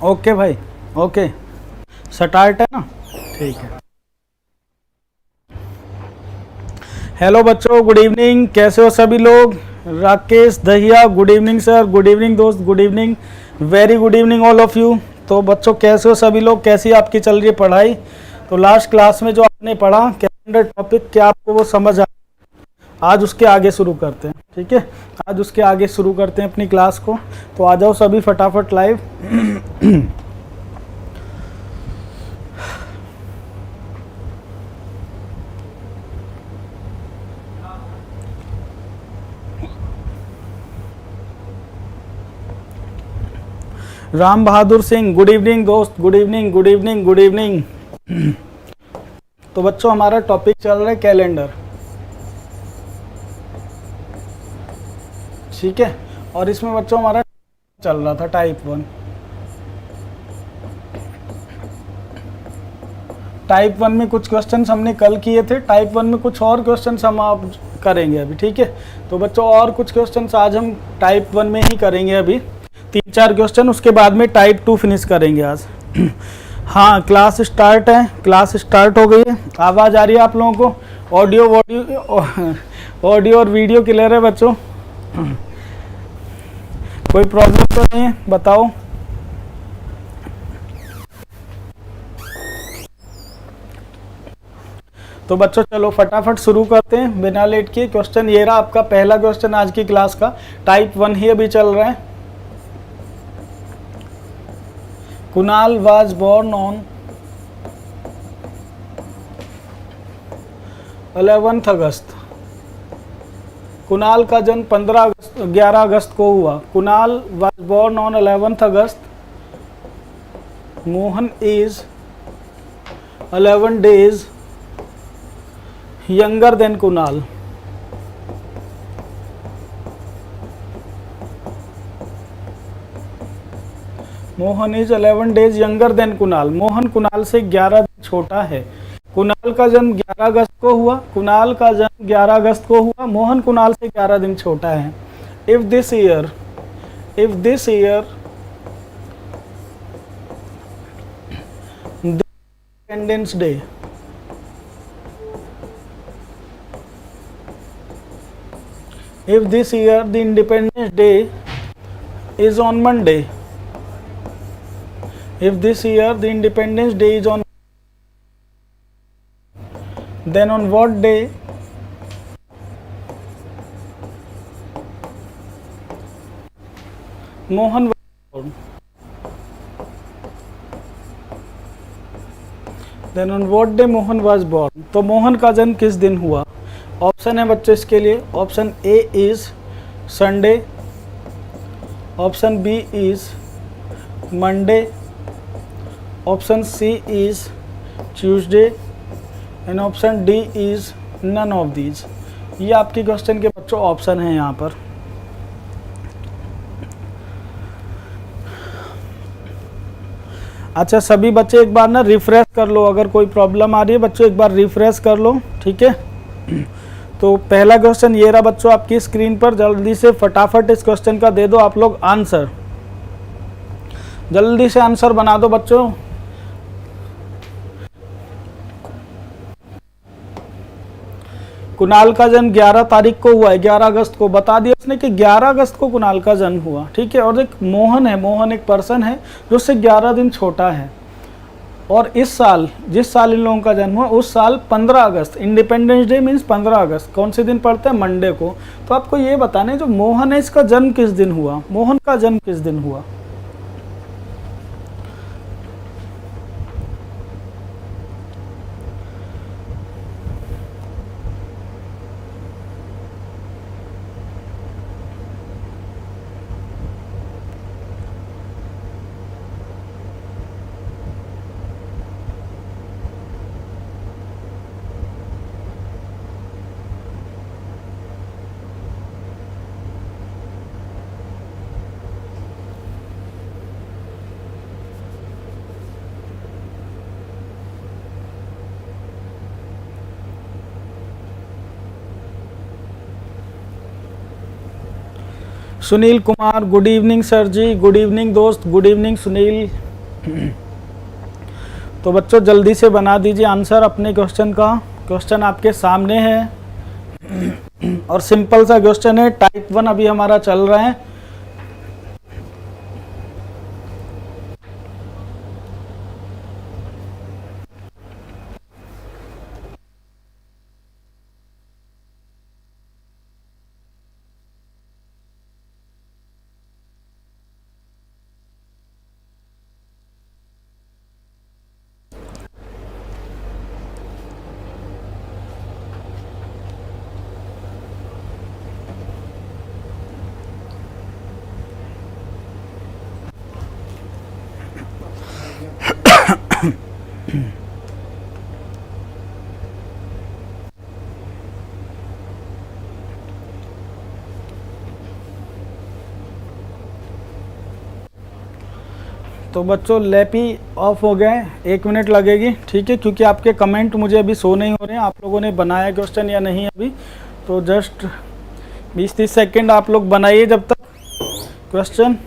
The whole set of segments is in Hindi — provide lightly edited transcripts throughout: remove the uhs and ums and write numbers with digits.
ओके भाई, ओके स्टार्ट है ना, ठीक है। हेलो बच्चों, गुड इवनिंग, कैसे हो सभी लोग। Rakesh Dahiya, good evening sir, good evening दोस्त, good evening, very good evening all of you. तो बच्चों कैसे हो सभी लोग, कैसी आपकी चल रही है पढ़ाई। तो लास्ट क्लास में जो आपने पढ़ा कैलेंडर टॉपिक, क्या आपको वो समझ आ, आज उसके आगे शुरू करते हैं, ठीक है। आज उसके आगे शुरू करते हैं अपनी क्लास को। तो आ जाओ सभी फटाफट live. Ram Bahadur Singh, good evening दोस्त, good evening, good evening, good evening. तो बच्चों हमारा टॉपिक चल रहा है कैलेंडर, ठीक है। और इसमें बच्चों हमारा चल रहा था टाइप 1। टाइप 1 में कुछ क्वेश्चंस हमने कल किए थे, टाइप 1 में कुछ और क्वेश्चंस हम आप करेंगे अभी, ठीक है। तो बच्चों और कुछ क्वेश्चंस आज हम टाइप 1 में ही करेंगे अभी, 3-4 क्वेश्चन, उसके बाद में टाइप 2 फिनिश करेंगे आज। हाँ क्लास स्टार्ट है, क्लास स्टार्ट हो गई है। आवाज़ आ रही है आप लोगों को, ऑडियो और वीडियो क्लियर है बच्चों। कोई प्रॉब्लम तो नहीं है, बताओ। तो बच्चों चलो फटाफट शुरू करते हैं बिना लेट किए। क्वेश्चन ये रहा आपका पहला क्वेश्चन आज की क्लास का, टाइप 1 ही अभी चल रहा है। Kunal was born on 11 August. Kunal का जन्म 11 अगस्त को हुआ। Kunal was born on 11 August. Mohan is 11 days younger than Kunal. Mohan is 11 days younger than Kunal. Mohan Kunal से 11 दिन छोटा है। कुणाल का जन्म 11 अगस्त को हुआ। कुणाल का जन्म 11 अगस्त को हुआ। मोहन कुणाल से 11 दिन छोटा है। If this year independence day if this year the Independence Day is on Monday, if this year the Independence Day is on, then on what day Mohan was born? Then on what day Mohan was born? तो मोहन का जन्म किस दिन हुआ। ऑप्शन है बच्चों इसके लिए, option A is Sunday, option B is Monday, option C is Tuesday and option D is none of these. ये आपकी क्वेश्चन के बच्चों ऑप्शन है यहाँ पर। अच्छा सभी बच्चे एक बार ना रिफ्रेश कर लो, अगर कोई प्रॉब्लम आ रही है बच्चों एक बार रिफ्रेश कर लो, ठीक है। तो पहला क्वेश्चन ये रहा बच्चों आपकी स्क्रीन पर, जल्दी से फटाफट इस क्वेश्चन का दे दो आप लोग आंसर, जल्दी से आंसर बना दो बच्चों। कुणाल का जन्म 11 तारीख को हुआ है, 11 अगस्त को बता दिया उसने कि 11 अगस्त को कुणाल का जन्म हुआ, ठीक है। और एक मोहन है, मोहन एक पर्सन है जो उससे 11 दिन छोटा है। और इस साल जिस साल इन लोगों का जन्म हुआ उस साल 15 अगस्त, इंडिपेंडेंस डे मीन्स 15 अगस्त कौन से दिन पड़ता है, मंडे को। तो आपको ये बताना है जो मोहन है इसका जन्म किस दिन हुआ, मोहन का जन्म किस दिन हुआ। Sunil Kumar, good evening sir ji, good evening दोस्त, गुड इवनिंग सुनील। तो बच्चों जल्दी से बना दीजिए आंसर अपने क्वेश्चन का। क्वेश्चन आपके सामने है और सिंपल सा क्वेश्चन है, टाइप 1 अभी हमारा चल रहा है। तो बच्चों लैप ही ऑफ हो गए, 1 मिनट लगेगी, ठीक है, क्योंकि आपके कमेंट मुझे अभी शो नहीं हो रहे हैं आप लोगों ने बनाया क्वेश्चन या नहीं अभी। तो जस्ट 20-30 सेकेंड आप लोग बनाइए जब तक क्वेश्चन।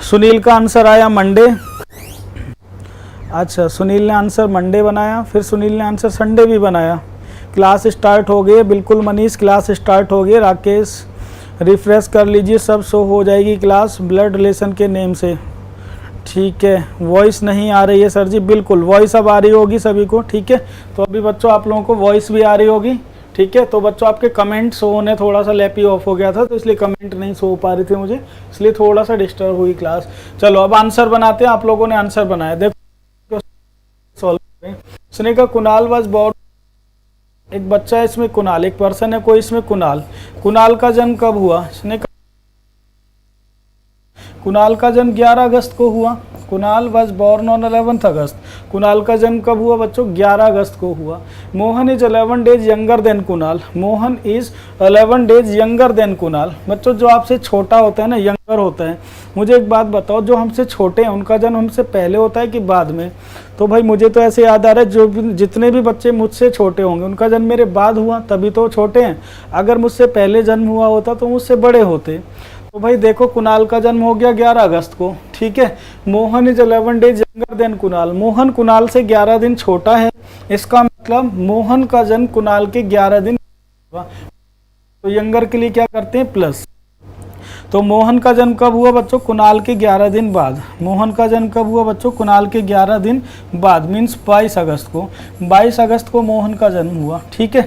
सुनील का आंसर आया मंडे। अच्छा, सुनील ने आंसर मंडे बनाया, फिर सुनील ने आंसर संडे भी बनाया। क्लास स्टार्ट हो गई, बिल्कुल मनीष क्लास स्टार्ट हो गई। राकेश रिफ्रेश कर लीजिए, सब शो हो जाएगी क्लास ब्लड रिलेशन के नेम से, ठीक है। वॉइस नहीं आ रही है सर जी, बिल्कुल वॉइस अब आ रही होगी सभी को, ठीक है। तो अभी बच्चों आप लोगों को वॉइस भी आ रही होगी, ठीक है। तो बच्चों आपके कमेंट शो होने, थोड़ा सा लैप ही ऑफ हो गया था तो इसलिए कमेंट नहीं शो हो पा रहे थे मुझे, इसलिए थोड़ा सा डिस्टर्ब हुई क्लास। चलो अब आंसर बनाते हैं, आप लोगों ने आंसर बनाया, देखो सॉल्व करें। उसने कहा कुणाल वाज बोर्न, एक बच्चा है इसमें कुणाल, एक पर्सन है कोई इसमें कुणाल। कुणाल का जन्म कब हुआ? इसने कुणाल का जन्म 11 अगस्त को हुआ। Kunal was born on 11 August. Kunal का जन्म कब हुआ बच्चों? 11 अगस्त को हुआ। Mohan is 11 days younger than Kunal. Mohan is 11 days younger than Kunal. बच्चों जो आपसे छोटा होता है ना, यंगर होता है। मुझे एक बात बताओ, जो हमसे छोटे हैं उनका जन्म हमसे पहले होता है कि बाद में? तो भाई मुझे तो ऐसे याद आ रहा है, जो जितने भी बच्चे मुझसे छोटे होंगे उनका जन्म मेरे बाद हुआ, तभी तो छोटे हैं। अगर मुझसे पहले जन्म हुआ होता तो मुझसे बड़े होते। तो भाई देखो कुणाल का जन्म हो गया 11 अगस्त को, ठीक है। Mohan is 11 days younger than Kunal. Mohan Kunal से 11 दिन छोटा है, इसका मतलब मोहन का जन्म कुणाल के 11 दिन हुआ। तो यंगर के लिए क्या करते हैं? प्लस। तो मोहन का जन्म कब हुआ बच्चों? कुणाल के 11 दिन बाद। मोहन का जन्म कब हुआ बच्चों? कुणाल के 11 दिन बाद, मीन्स 22 अगस्त को। 22 अगस्त को मोहन का जन्म हुआ, ठीक है।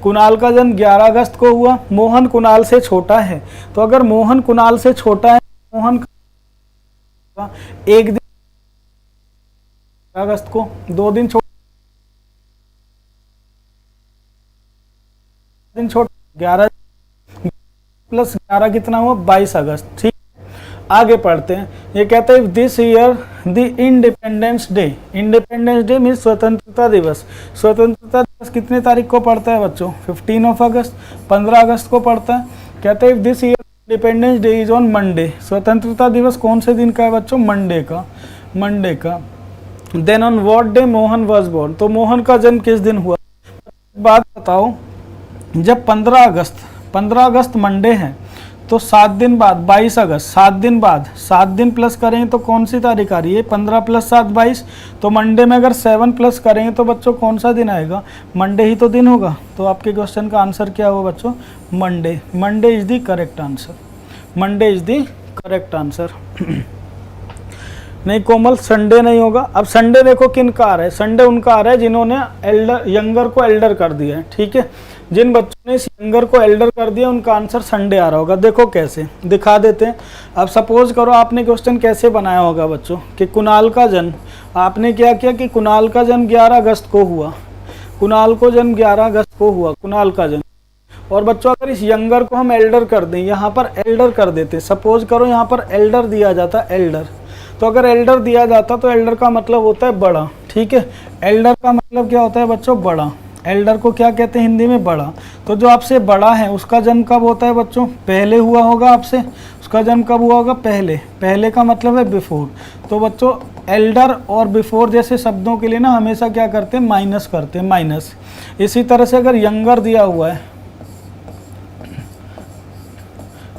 कुणाल का जन्म 11 अगस्त को हुआ। मोहन कुणाल से छोटा है, तो अगर मोहन कुणाल से छोटा है, मोहन का एक दिन अगस्त को, 2 दिन छोड़ 11 प्लस 11 कितना हुआ, 22 अगस्त। ठीक, आगे पढ़ते हैं। ये कहते हैं this year the independence day, independence day means स्वतंत्रता दिवस। स्वतंत्रता दिवस कितने तारीख को पड़ता है बच्चों, 15 अगस्त, 15 अगस्त को पड़ता है। कहते हैं this year independence day is on Monday, स्वतंत्रता दिवस कौन से दिन का है बच्चों, मंडे का, मंडे का। Then on what day Mohan was born, तो मोहन का जन्म किस दिन हुआ। बात बताओ, जब 15 अगस्त मंडे है तो 7 दिन बाद 22 अगस्त, 7 दिन बाद, 7 दिन प्लस करेंगे तो कौन सी तारीख आ रही है, 15 प्लस 7 22। तो मंडे में अगर 7 प्लस करेंगे तो बच्चों कौन सा दिन आएगा, मंडे ही तो दिन होगा। तो आपके क्वेश्चन का आंसर क्या हुआ बच्चों, Monday. Monday is the correct answer, Monday is the correct answer. नहीं कोमल, संडे नहीं होगा। अब संडे देखो किन का आ रहा है, संडे उनका आ रहा है जिन्होंने एल्डर, यंगर को एल्डर कर दिया है। ठीक है, जिन बच्चों ने इस यंगर को एल्डर कर दिया उनका आंसर संडे आ रहा होगा। देखो कैसे दिखा देते हैं। अब सपोज करो आपने क्वेश्चन कैसे बनाया होगा बच्चों कि कुणाल का जन्म, आपने क्या किया कि कुणाल का जन्म 11 अगस्त को हुआ, कुणाल को जन्म 11 अगस्त को हुआ, कुणाल का जन्म। और बच्चों अगर इस यंगर को हम एल्डर कर दें, यहाँ पर एल्डर कर देते, सपोज करो यहाँ पर एल्डर दिया जाता, एल्डर, तो अगर एल्डर दिया जाता तो एल्डर का मतलब होता है बड़ा। ठीक है, एल्डर का मतलब क्या होता है बच्चों, बड़ा। एल्डर को क्या कहते हैं हिंदी में, बड़ा। तो जो आपसे बड़ा है उसका जन्म कब होता है बच्चों, पहले हुआ होगा आपसे, उसका जन्म कब हुआ होगा, पहले। पहले का मतलब है बिफोर। तो बच्चों एल्डर और बिफोर जैसे शब्दों के लिए ना हमेशा क्या करते हैं, माइनस करते हैं, माइनस। इसी तरह से अगर यंगर दिया हुआ है,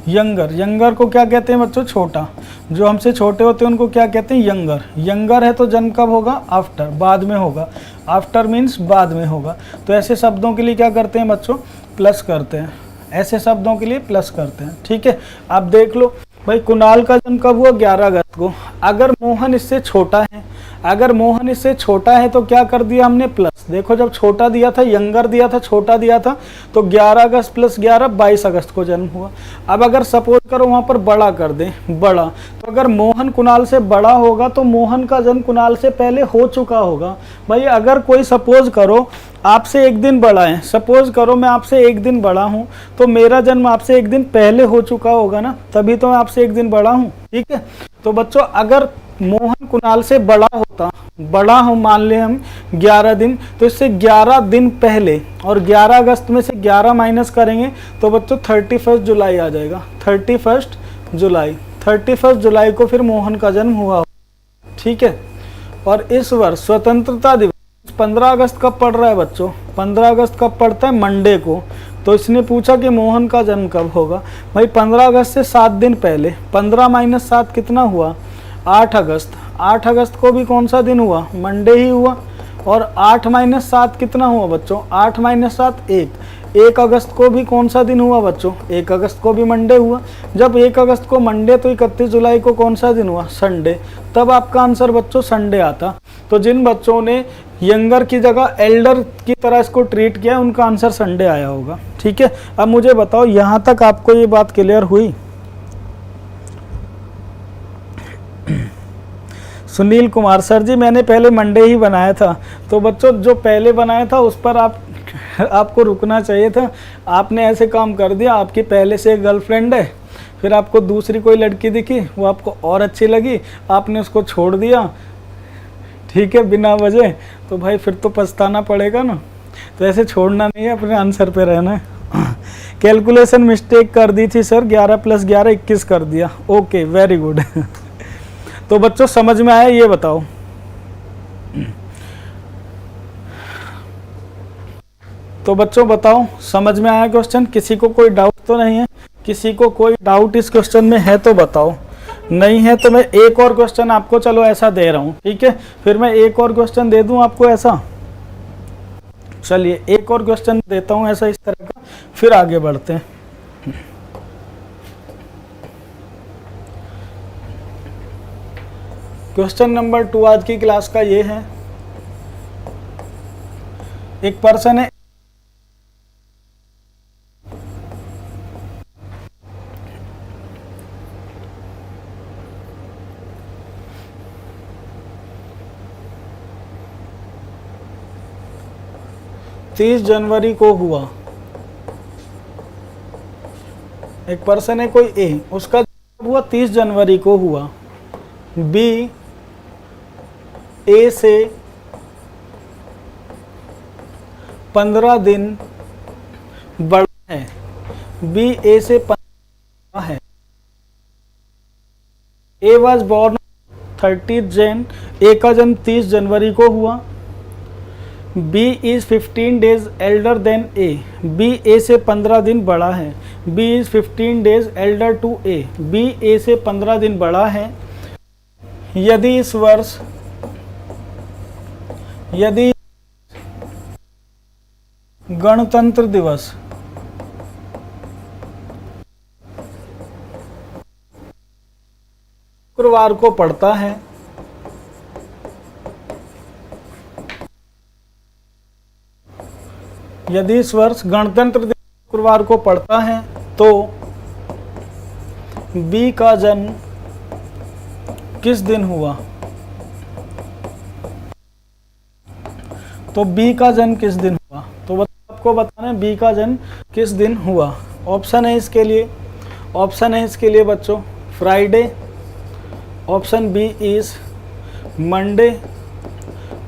यंगर, यंगर को क्या कहते हैं बच्चों, छोटा। जो हमसे छोटे होते हैं उनको क्या कहते हैं, यंगर। यंगर है तो जन्म कब होगा, आफ्टर, बाद में होगा। आफ्टर मीन्स बाद में होगा। तो ऐसे शब्दों के लिए क्या करते हैं बच्चों, प्लस करते हैं, ऐसे शब्दों के लिए प्लस करते हैं। ठीक है, आप देख लो भाई कुणाल का जन्म कब हुआ, 11 अगस्त को। अगर मोहन इससे छोटा है, अगर मोहन इससे छोटा है तो क्या कर दिया हमने, प्लस। देखो जब छोटा दिया था, यंगर दिया था, छोटा दिया था, तो 11 अगस्त प्लस 11 22 अगस्त को जन्म हुआ। अब अगर सपोज करो वहाँ पर बड़ा कर दें, बड़ा, तो अगर मोहन कुणाल से बड़ा होगा तो मोहन का जन्म कुणाल से पहले हो चुका होगा। भाई अगर कोई सपोज करो आपसे एक दिन बड़ा है, सपोज करो मैं आपसे एक दिन बड़ा हूँ, तो मेरा जन्म आपसे एक दिन पहले हो चुका होगा ना, तभी तो मैं आपसे एक दिन बड़ा हूँ। ठीक है, तो बच्चों अगर मोहन कुणाल से बड़ा होता, बड़ा हो मान ले हम 11 दिन, तो इससे 11 दिन पहले, और 11 अगस्त में से 11 माइनस करेंगे तो बच्चों 31 जुलाई आ जाएगा, 31 जुलाई। 31 जुलाई को फिर मोहन का जन्म हुआ। ठीक है, और इस वर्ष स्वतंत्रता दिवस 15 अगस्त कब पड़ रहा है बच्चों, 15 अगस्त कब पड़ता है, मंडे को। तो इसने पूछा कि मोहन का जन्म कब होगा। भाई 15 अगस्त से 7 दिन पहले, 15 माइनस 7 कितना हुआ, 8 अगस्त। 8 अगस्त को भी कौन सा दिन हुआ, मंडे ही हुआ। और 8 माइनस 7 कितना हुआ बच्चों, 8 माइनस 7 1। 1 अगस्त को भी कौन सा दिन हुआ बच्चों, 1 अगस्त को भी मंडे हुआ। जब 1 अगस्त को मंडे, तो 31 जुलाई को कौन सा दिन हुआ, संडे। तब आपका आंसर बच्चों संडे आता। तो जिन बच्चों ने यंगर की जगह एल्डर की तरह इसको ट्रीट किया उनका आंसर संडे आया होगा। ठीक है, अब मुझे बताओ यहाँ तक आपको ये बात क्लियर हुई। सुनील कुमार, सर जी मैंने पहले मंडे ही बनाया था। तो बच्चों जो पहले बनाया था उस पर आपको रुकना चाहिए था। आपने ऐसे काम कर दिया, आपकी पहले से एक गर्लफ्रेंड है, फिर आपको दूसरी कोई लड़की दिखी, वो आपको और अच्छी लगी, आपने उसको छोड़ दिया। ठीक है, बिना वजह। तो भाई फिर तो पछताना पड़ेगा ना। तो ऐसे छोड़ना नहीं है, अपने आंसर पे रहना है। कैलकुलेशन मिस्टेक कर दी थी सर, 11 प्लस 11 21 कर दिया। Okay, very good. तो बच्चों समझ में आया, ये बताओ। तो बच्चों बताओ समझ में आया क्वेश्चन, किसी को कोई डाउट तो नहीं है, किसी को कोई डाउट इस क्वेश्चन में है तो बताओ, नहीं है तो मैं एक और क्वेश्चन आपको चलो ऐसा दे रहा हूं। ठीक है, फिर मैं एक और क्वेश्चन दे दूं आपको ऐसा। चलिए एक और क्वेश्चन देता हूं ऐसा इस तरह का, फिर आगे बढ़ते हैं। क्वेश्चन नंबर 2 आज की क्लास का ये है, एक पर्सन है, 30 जनवरी को हुआ। एक पर्सन है कोई ए, उसका हुआ 30 जनवरी को हुआ। बी ए से 15 दिन बड़ा है। बी ए से 15 है। A was born 30 Jan, A का जन्म 30 जनवरी को हुआ। B is 15 days elder than A, B A से 15 दिन बड़ा है। B is 15 days elder to A, B A से 15 दिन बड़ा है। यदि इस वर्ष गणतंत्र दिवस शुक्रवार को पड़ता है, यदि इस वर्ष गणतंत्र दिवस शुक्रवार को पड़ता है तो बी का जन्म किस दिन हुआ? तो बी का जन्म किस दिन हुआ? तो आपको बताना है बी का जन्म किस दिन हुआ। ऑप्शन है इसके लिए बच्चों Friday, option B is Monday,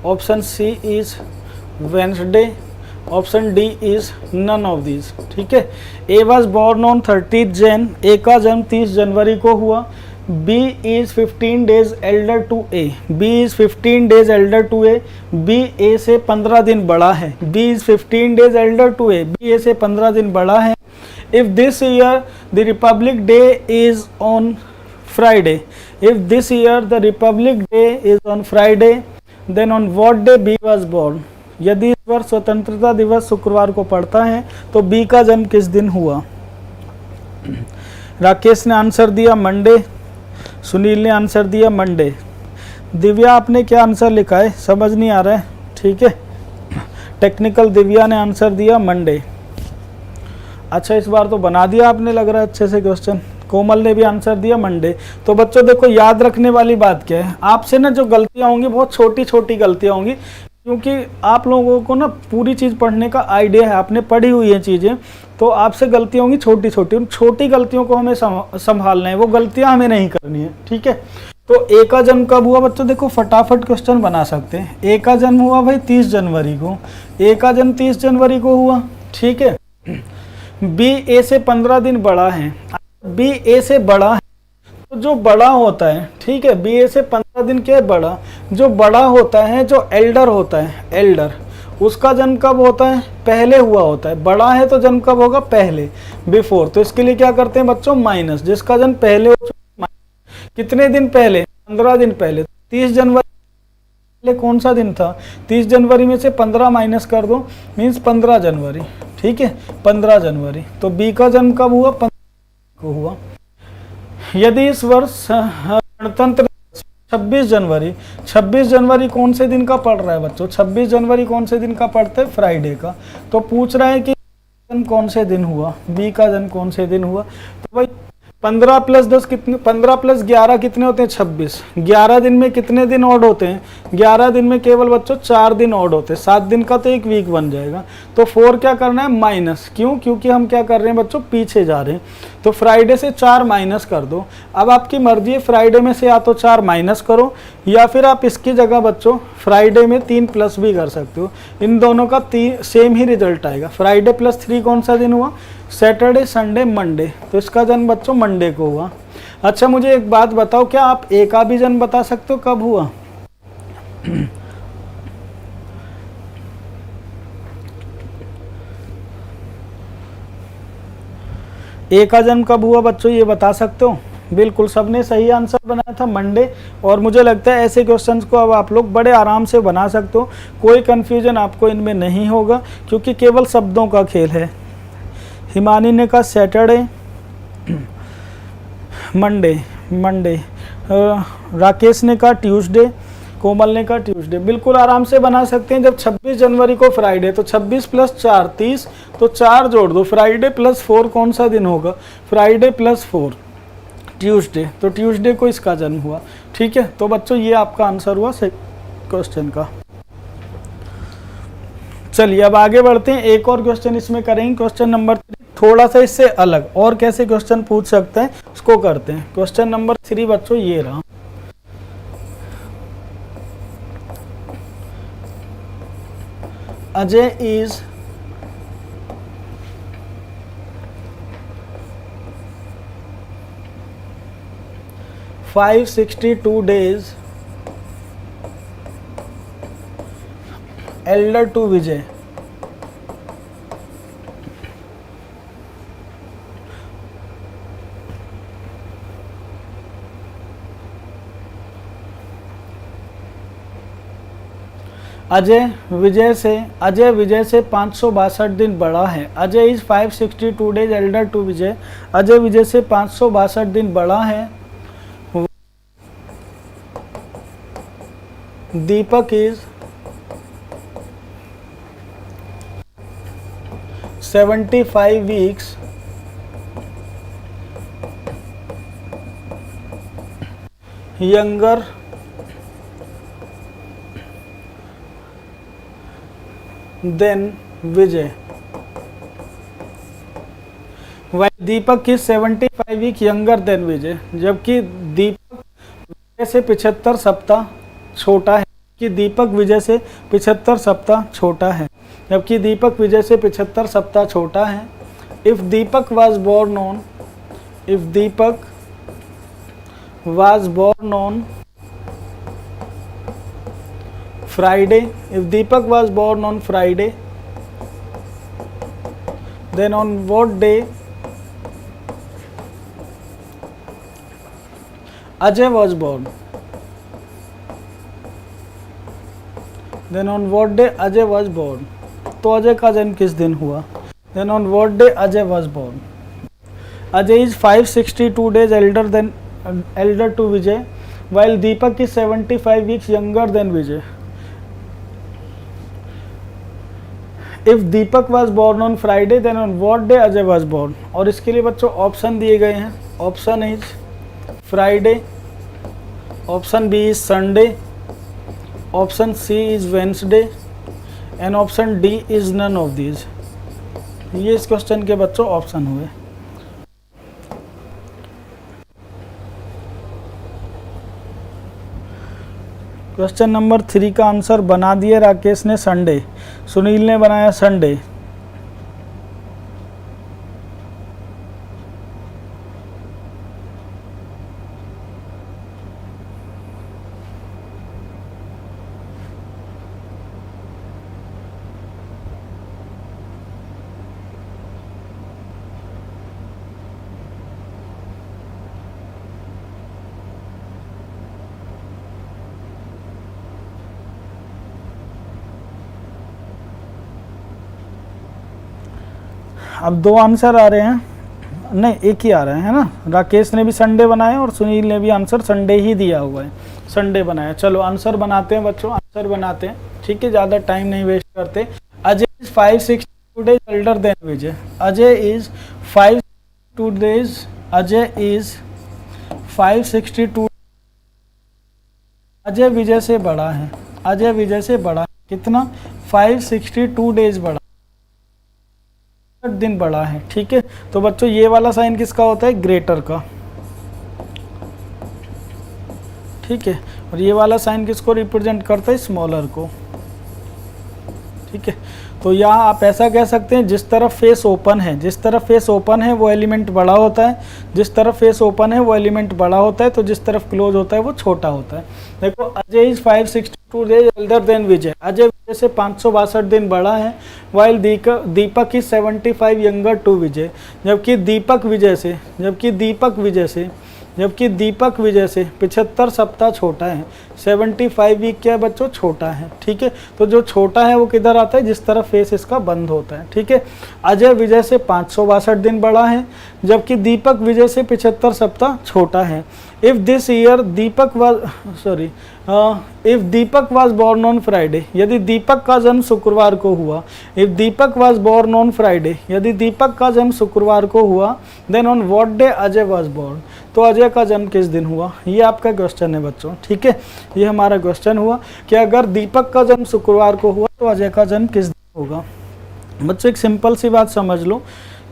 option C is Wednesday, option D is none of these. ठीक है। A was born on 30 Jan, A का जन्म 30 जनवरी को हुआ। B is 15 days elder to A, B is 15 days elder to A, B A से 15 दिन बड़ा है। B is 15 days elder to A, B A से 15 दिन बड़ा है। If this year the republic day is on Friday, if this year the republic day is on Friday, then on what day B was born? यदि इस वर्ष स्वतंत्रता दिवस शुक्रवार को पड़ता है तो बी का जन्म किस दिन हुआ? राकेश ने आंसर दिया मंडे, सुनील ने आंसर दिया मंडे। दिव्या आपने क्या आंसर लिखा है समझ नहीं आ रहा है। ठीक है, टेक्निकल दिव्या ने आंसर दिया मंडे। अच्छा, इस बार तो बना दिया आपने लग रहा है अच्छे से क्वेश्चन। कोमल ने भी आंसर दिया मंडे। तो बच्चों देखो, याद रखने वाली बात क्या है, आपसे ना जो गलतियां होंगी बहुत छोटी छोटी गलतियां होंगी, क्योंकि आप लोगों को ना पूरी चीज़ पढ़ने का आइडिया है, आपने पढ़ी हुई है चीज़ें, तो आपसे गलतियां होंगी छोटी छोटी। उन छोटी गलतियों को हमें संभालना है, वो गलतियां हमें नहीं करनी है। ठीक है। तो ए का जन्म कब हुआ बच्चों? देखो फटाफट क्वेश्चन बना सकते हैं। ए का जन्म हुआ भाई 30 जनवरी को, ए का जन्म 30 जनवरी को हुआ। ठीक है। बी ए से 15 दिन बड़ा है, बी ए से बड़ा है तो जो बड़ा होता है, ठीक है, बी ए से 15 दिन क्या है? बड़ा। जो बड़ा होता है, जो एल्डर होता है, एल्डर, उसका जन्म कब होता है? पहले हुआ होता है। बड़ा है तो जन्म कब होगा? पहले, बिफोर। तो इसके लिए क्या करते हैं बच्चों? माइनस। जिसका जन्म पहले हो चुका, कितने दिन पहले? 15 दिन पहले। 30 जनवरी पहले कौन सा दिन था? 30 जनवरी में से 15 माइनस कर दो, मीन्स 15 जनवरी। ठीक है, 15 जनवरी। तो बी का जन्म कब हुआ? 15 को हुआ। यदि इस वर्ष गणतंत्र 26 जनवरी, 26 जनवरी कौन से दिन का पड़ रहा है बच्चों? 26 जनवरी कौन से दिन का पड़ता है? फ्राइडे का। तो पूछ रहा है कि जन्म कौन से दिन हुआ, बी का जन्म कौन से दिन हुआ? तो भाई 15 प्लस 10 कितने? 15 प्लस 11 कितने होते हैं? 26। 11 दिन में कितने दिन ऑड होते हैं? 11 दिन में केवल बच्चों 4 दिन ऑड होते हैं। 7 दिन का तो एक वीक बन जाएगा। तो 4 क्या करना है? माइनस। क्यों? क्योंकि हम क्या कर रहे हैं बच्चों? पीछे जा रहे हैं। तो फ्राइडे से 4 माइनस कर दो। अब आपकी मर्जी है, फ्राइडे में से या तो 4 माइनस करो, या फिर आप इसकी जगह बच्चों फ्राइडे में 3 प्लस भी कर सकते हो। इन दोनों का सेम ही रिजल्ट आएगा। फ्राइडे प्लस 3 कौन सा दिन हुआ? Saturday, Sunday, Monday. तो इसका जन्म बच्चों मंडे को हुआ। अच्छा, मुझे एक बात बताओ, क्या आप ए का भी जन्म बता सकते हो कब हुआ? ए का जन्म कब हुआ बच्चों, ये बता सकते हो? बिल्कुल, सबने सही आंसर बनाया था मंडे। और मुझे लगता है ऐसे क्वेश्चंस को अब आप लोग बड़े आराम से बना सकते हो, कोई कंफ्यूजन आपको इनमें नहीं होगा, क्योंकि केवल शब्दों का खेल है। हिमानी ने कहा सैटरडे, मंडे, राकेश ने कहा ट्यूसडे, कोमल ने कहा ट्यूसडे। बिल्कुल आराम से बना सकते हैं। जब 26 जनवरी को फ्राइडे, तो 26 प्लस 4 30, तो 4 जोड़ दो। फ्राइडे प्लस 4 कौन सा दिन होगा? Friday plus 4 Tuesday. तो ट्यूसडे को इसका जन्म हुआ। ठीक है। तो बच्चों ये आपका आंसर हुआ क्वेश्चन का। चलिए अब आगे बढ़ते हैं, एक और क्वेश्चन इसमें करेंगे, क्वेश्चन नंबर 3, थोड़ा सा इससे अलग और कैसे क्वेश्चन पूछ सकते हैं उसको करते हैं। क्वेश्चन नंबर 3 बच्चों ये रहा, Ajay is 562 days elder to Vijay. Ajay Vijay से 562 दिन बड़ा है। Ajay is 562 days elder to Vijay. Ajay Vijay से 562 दिन बड़ा है। Deepak is 75 weeks younger than Vijay. While Deepak is 75 weeks younger than Vijay, जबकि दीपक विजय से 75 सप्ताह छोटा है, कि दीपक विजय से 75 सप्ताह छोटा है, जबकि दीपक विजय से 75 सप्ताह छोटा है। If Deepak was born on Friday, if Deepak was born on Friday, then on what day Ajay was born? Then on what day Ajay was born? तो अजय का जन्म किस दिन हुआ? Then on what day Ajay was born? Ajay is 562 days elder to Vijay, while Deepak is 75 weeks younger than Vijay. If Deepak was born on Friday, then on what day Ajay was born? और इसके लिए बच्चों ऑप्शन दिए गए हैं। Option is Friday, option B is Sunday, option C is Wednesday and option D is none of these. ये इस क्वेश्चन के बच्चों ऑप्शन हुए। क्वेश्चन नंबर 3 का आंसर बना दिए राकेश ने संडे, सुनील ने बनाया संडे। अब दो आंसर आ रहे हैं, नहीं एक ही आ रहा है ना। राकेश ने भी संडे बनाया और सुनील ने भी आंसर संडे ही दिया हुआ है, संडे बनाया। चलो आंसर बनाते हैं बच्चों, आंसर बनाते हैं, ठीक है, ज़्यादा टाइम नहीं वेस्ट करते। Ajay is 562 days elder than Vijay. Ajay is 562 days, Ajay is 562, Ajay Vijay से बड़ा है, अजय विजय से बड़ा कितना? 562 days बड़ा, दिन बड़ा है, ठीक है। तो बच्चों ये वाला साइन किसका होता है? ग्रेटर का, ठीक है। और ये वाला साइन किसको रिप्रेजेंट करता है? स्मॉलर को, ठीक है। तो यहाँ आप ऐसा कह सकते हैं, जिस तरफ फेस ओपन है, जिस तरफ फेस ओपन है वो एलिमेंट बड़ा होता है, जिस तरफ फेस ओपन है वो एलिमेंट बड़ा होता है, तो जिस तरफ क्लोज होता है वो छोटा होता है। देखो Ajay is 562 days elder than Vijay. Ajay Vijay से 562 दिन बड़ा है। While Deepak is 75 younger to Vijay, जबकि दीपक विजय से 75 सप्ताह छोटा है। 75 वीक क्या है बच्चों? छोटा है, ठीक है। तो जो छोटा है वो किधर आता है? जिस तरफ फेस इसका बंद होता है, ठीक है। अजय विजय से 562 दिन बड़ा है, जबकि दीपक विजय से 75 सप्ताह छोटा है। If this year Deepak was born on Friday, यदि दीपक का जन्म शुक्रवार को हुआ, if Deepak was born on Friday, यदि दीपक का जन्म शुक्रवार को हुआ, then on what day Ajay was born? तो अजय का जन्म किस दिन हुआ? ये आपका क्वेश्चन है बच्चों, ठीक है। ये हमारा क्वेश्चन हुआ कि अगर दीपक का जन्म शुक्रवार को हुआ तो अजय का जन्म किस दिन होगा। बच्चों एक सिंपल सी बात समझ लो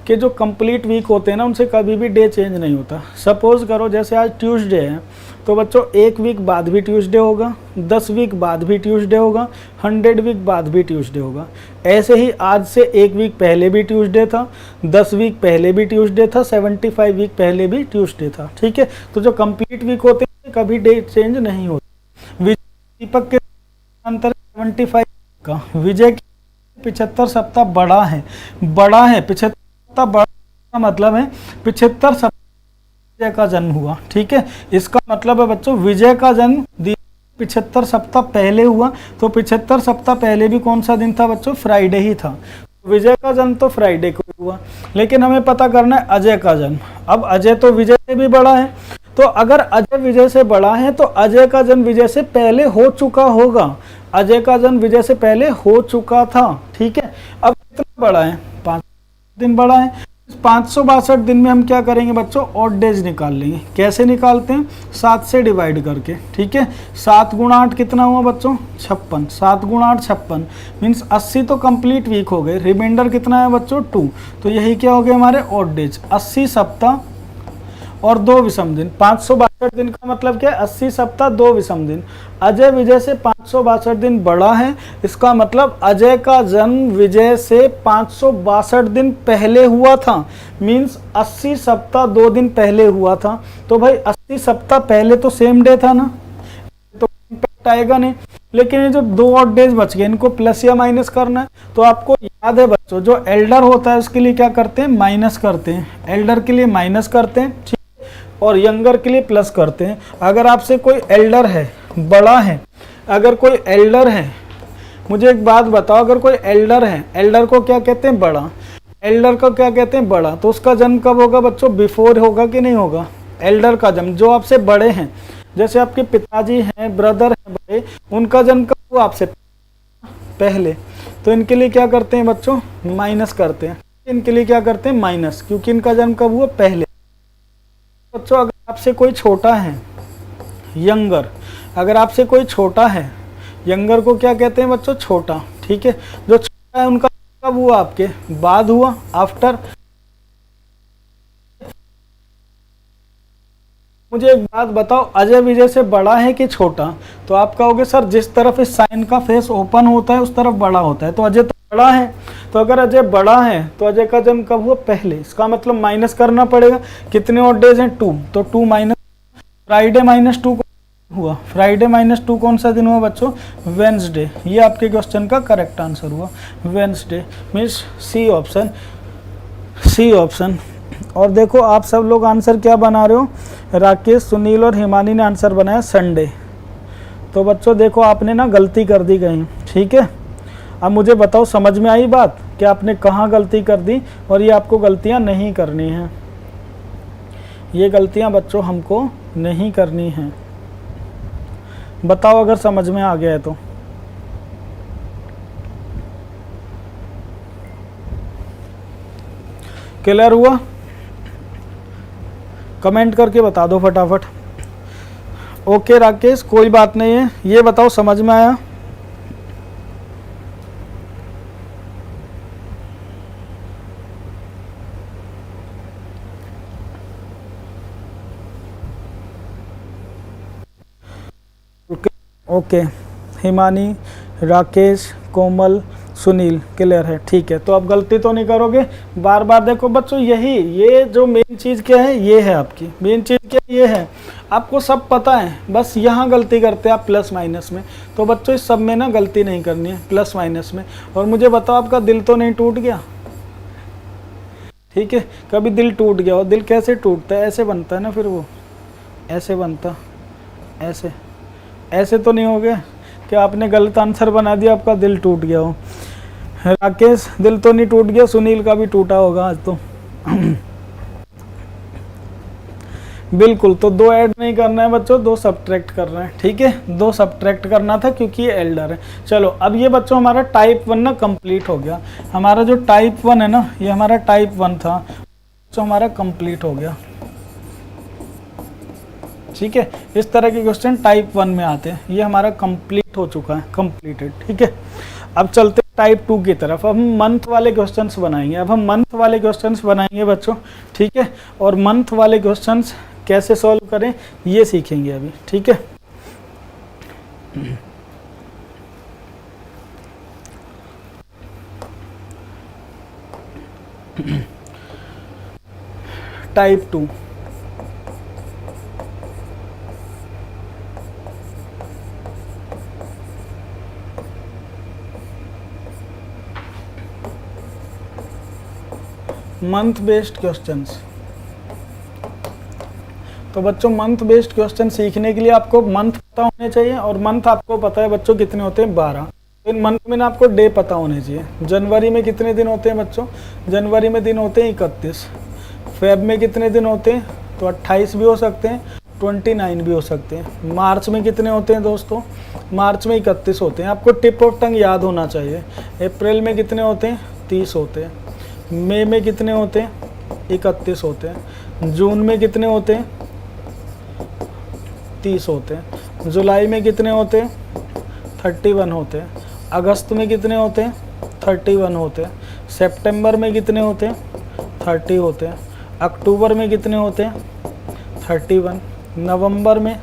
कि जो कंप्लीट वीक होते हैं ना उनसे कभी भी डे चेंज नहीं होता। सपोज करो जैसे आज ट्यूसडे है तो बच्चों 1 वीक बाद भी ट्यूसडे होगा, 10 वीक बाद भी ट्यूसडे होगा, 100 वीक बाद भी ट्यूसडे होगा। ऐसे ही आज से 1 वीक पहले भी ट्यूसडे था, 10 वीक पहले भी ट्यूसडे था, 75 वीक पहले भी ट्यूसडे था। ठीक है, तो जो कंप्लीट वीक होते हैं कभी डे चेंज नहीं होता। दीपक के अंतर 75 का, विजय की 75 सप्ताह बड़ा है, 75 सप्ताह बड़ा का मतलब है 75 सप्ताह विजय का जन्म हुआ। ठीक है, इसका मतलब है बच्चों विजय का जन्म 75 सप्ताह पहले हुआ, तो 75 सप्ताह पहले भी कौन सा दिन था बच्चों? फ्राइडे ही था। विजय का जन्म तो फ्राइडे को हुआ, लेकिन हमें पता करना है अजय का जन्म। अब अजय तो विजय से भी बड़ा है, तो अगर अजय विजय से बड़ा है तो अजय का जन्म विजय से पहले हो चुका होगा। अजय का जन्म विजय से पहले हो चुका था। ठीक है, अब कितना बड़ा है? 5 दिन बड़ा है। 562 दिन में हम क्या करेंगे बच्चों? ऑड डेज निकाल लेंगे। कैसे निकालते हैं? 7 से डिवाइड करके। ठीक है, 7 गुणा 8 कितना हुआ बच्चों? 56। 7 गुणा 8 56 मीन्स 80 तो कंप्लीट वीक हो गए। रिमाइंडर कितना है बच्चों? 2। तो यही क्या हो गए हमारे ऑड डेज। 80 सप्ताह और 2 विषम दिन। 562 दिन का मतलब क्या है? 80 सप्ताह 2 विषम दिन। अजय विजय से 562 दिन बड़ा है, इसका मतलब अजय का जन्म विजय से 562 दिन पहले हुआ था। मीन्स 80 सप्ताह 2 दिन पहले हुआ था। तो भाई 80 सप्ताह पहले तो सेम डे था ना, तो इम्पैक्ट आएगा नहीं। लेकिन ये जो 2 ऑड डेज बच गए इनको प्लस या माइनस करना है। तो आपको याद है बच्चों जो एल्डर होता है उसके लिए क्या करते हैं? माइनस करते हैं। एल्डर के लिए माइनस करते हैं और यंगर के लिए प्लस करते हैं। अगर आपसे कोई एल्डर है, बड़ा है, अगर कोई एल्डर है, मुझे एक बात बताओ, अगर कोई एल्डर है, एल्डर को क्या कहते हैं? बड़ा। एल्डर को क्या कहते हैं? बड़ा। तो उसका जन्म कब होगा बच्चों? बिफोर होगा कि नहीं होगा? एल्डर का जन्म, जो आपसे बड़े हैं, जैसे आपके पिताजी हैं, ब्रदर हैं बड़े, उनका जन्म कब हुआ? आपसे पहले। तो इनके लिए क्या करते हैं बच्चों? माइनस करते हैं। इनके लिए क्या करते हैं? माइनस, क्योंकि इनका जन्म कब हुआ? पहले। बच्चों अगर आपसे कोई छोटा है, यंगर, अगर आपसे कोई छोटा है, यंगर को क्या कहते हैं बच्चों? छोटा। ठीक है, जो छोटा है उनका कब हुआ? आपके बाद हुआ, आफ्टर। मुझे एक बात बताओ, अजय विजय से बड़ा है कि छोटा? तो आप कहोगे सर जिस तरफ इस साइन का फेस ओपन होता है उस तरफ बड़ा होता है, तो अजय तो बड़ा है। तो अगर अजय बड़ा है तो अजय का जन्म कब हुआ? पहले। इसका मतलब माइनस करना पड़ेगा। कितने ऑड डेज हैं? 2। तो 2 माइनस फ्राइडे माइनस 2 हुआ। फ्राइडे माइनस 2 कौन सा दिन हुआ बच्चों? वेंसडे। ये आपके क्वेश्चन का करेक्ट आंसर हुआ, Wednesday. Means C option, C option. और देखो आप सब लोग आंसर क्या बना रहे हो? राकेश, सुनील और हिमानी ने आंसर बनाया संडे। तो बच्चों देखो आपने ना गलती कर दी कहीं। ठीक है, अब मुझे बताओ समझ में आई बात कि आपने कहाँ गलती कर दी और ये आपको गलतियाँ नहीं करनी हैं। ये गलतियाँ बच्चों हमको नहीं करनी हैं। बताओ अगर समझ में आ गया है तो। क्लियर हुआ? कमेंट करके बता दो फटाफट। ओके राकेश, कोई बात नहीं है। ये बताओ समझ में आया? ओके, हिमानी, राकेश, कोमल, सुनील क्लियर है। ठीक है, तो अब गलती तो नहीं करोगे। बार बार देखो बच्चों, यही ये जो मेन चीज़ क्या है, ये है आपकी मेन चीज़ क्या ये है, आपको सब पता है, बस यहाँ गलती करते हैं आप प्लस माइनस में। तो बच्चों इस सब में ना गलती नहीं करनी है, प्लस माइनस में। और मुझे बताओ आपका दिल तो नहीं टूट गया? ठीक है, कभी दिल टूट गया हो? दिल कैसे टूटता है? ऐसे बनता है ना, फिर वो ऐसे बनता, ऐसे ऐसे तो नहीं हो गया कि आपने गलत आंसर बना दिया, आपका दिल टूट गया हो। राकेश दिल तो नहीं टूट गया, सुनील का भी टूटा होगा आज तो। बिल्कुल, तो 2 ऐड नहीं करना है बच्चों, 2 सब्ट्रैक्ट करना है। ठीक है, 2 सब्ट्रैक्ट करना था क्योंकि ये एल्डर है। चलो अब ये बच्चों हमारा टाइप 1 ना कंप्लीट हो गया। हमारा जो टाइप 1 है ना, ये हमारा टाइप 1 था, तो हमारा कंप्लीट हो गया। ठीक है। इस तरह के क्वेश्चन टाइप 1 में आते हैं। ये हमारा कंप्लीट हो चुका है, कंप्लीटेड, ठीक है। अब चलते हैं टाइप 2 की तरफ। अब हम मंथ वाले क्वेश्चंस बनाएंगे। अब हम मंथ वाले क्वेश्चंस बनाएंगे बच्चों, ठीक है। और मंथ वाले क्वेश्चंस कैसे सॉल्व करें ये सीखेंगे अभी, ठीक है। Type 2, month based questions. तो बच्चों मंथ बेस्ड क्वेश्चन सीखने के लिए आपको मंथ पता होने चाहिए, और मंथ आपको पता है बच्चों कितने होते हैं, 12। तो इन मंथ में ना आपको डे पता होने चाहिए। जनवरी में कितने दिन होते हैं बच्चों, जनवरी में दिन होते हैं 31। फेब में कितने दिन होते हैं, तो 28 भी हो सकते हैं, 29 भी हो सकते हैं। मार्च में कितने होते हैं दोस्तों, मार्च में 31 होते हैं। आपको टिप ऑफ टंग याद होना चाहिए। अप्रैल में कितने होते हैं, 30 होते हैं। मई में कितने होते हैं, 31 होते हैं। जून में कितने होते हैं, 30 होते हैं। जुलाई में कितने होते हैं, 31 होते हैं। अगस्त में कितने होते हैं, 31 होते हैं। सितंबर में कितने होते हैं, 30 होते हैं। अक्टूबर में कितने होते हैं, 31। नवंबर में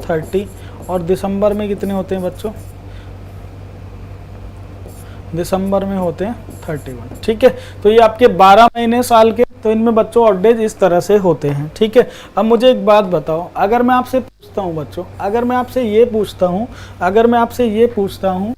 30। और दिसंबर में कितने होते हैं बच्चों, दिसंबर में होते हैं 31, ठीक है। तो ये आपके 12 महीने साल के, तो इनमें बच्चों ऑड डेज इस तरह से होते हैं, ठीक है। अब मुझे एक बात बताओ, अगर मैं आपसे पूछता हूँ बच्चों, अगर मैं आपसे ये पूछता हूँ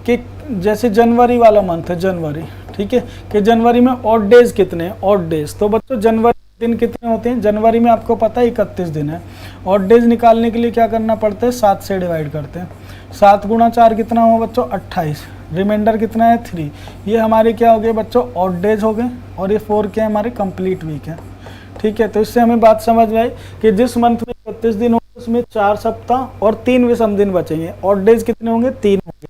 कि जैसे जनवरी वाला मंथ है, जनवरी, ठीक है, कि जनवरी में ऑड डेज कितने हैं, ऑड डेज, तो बच्चों जनवरी दिन कितने होते हैं, जनवरी में आपको पता है 31 दिन है। ऑड डेज निकालने के लिए क्या करना पड़ता है, 7 से डिवाइड करते हैं। 7 गुणा 4 कितना हुआ बच्चों, 28। रिमाइंडर कितना है, 3। ये हमारे क्या हो गए बच्चों, ऑड डेज हो गए। और ये 4 क्या है, हमारे कंप्लीट वीक है, ठीक है। तो इससे हमें बात समझ में आई कि जिस मंथ में 31 दिन होंगे उसमें 4 सप्ताह और 3 विषम दिन बचेंगे। ऑड डेज कितने होंगे, 3 होंगे।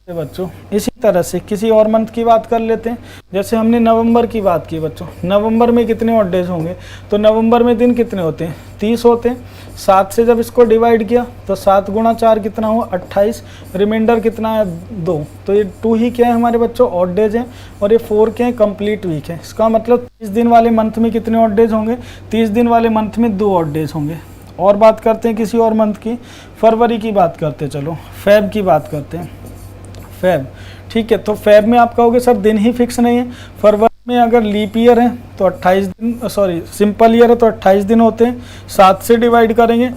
बच्चों इसी तरह से किसी और मंथ की बात कर लेते हैं। जैसे हमने नवंबर की बात की बच्चों, नवंबर में कितने ऑड डेज होंगे, तो नवंबर में दिन कितने होते हैं, 30 होते हैं। 7 से जब इसको डिवाइड किया तो 7 गुणा 4 कितना हुआ, 28। रिमाइंडर कितना है, 2। तो ये 2 ही क्या है हमारे बच्चों, ऑड डेज हैं। और ये 4 क्या है, कंप्लीट वीक है। इसका मतलब 30 दिन वाले मंथ में कितने ऑड डेज होंगे, 30 दिन वाले मंथ में 2 ऑड डेज होंगे। और बात करते हैं किसी और मंथ की, फरवरी की बात करते हैं, चलो फेब की बात करते हैं, फेब, ठीक है। तो फेब में आप कहोगे सर दिन ही फिक्स नहीं है। फरवरी में अगर लीप ईयर है तो 28 दिन, सॉरी सिंपल ईयर है तो 28 दिन होते हैं। 7 से डिवाइड करेंगे,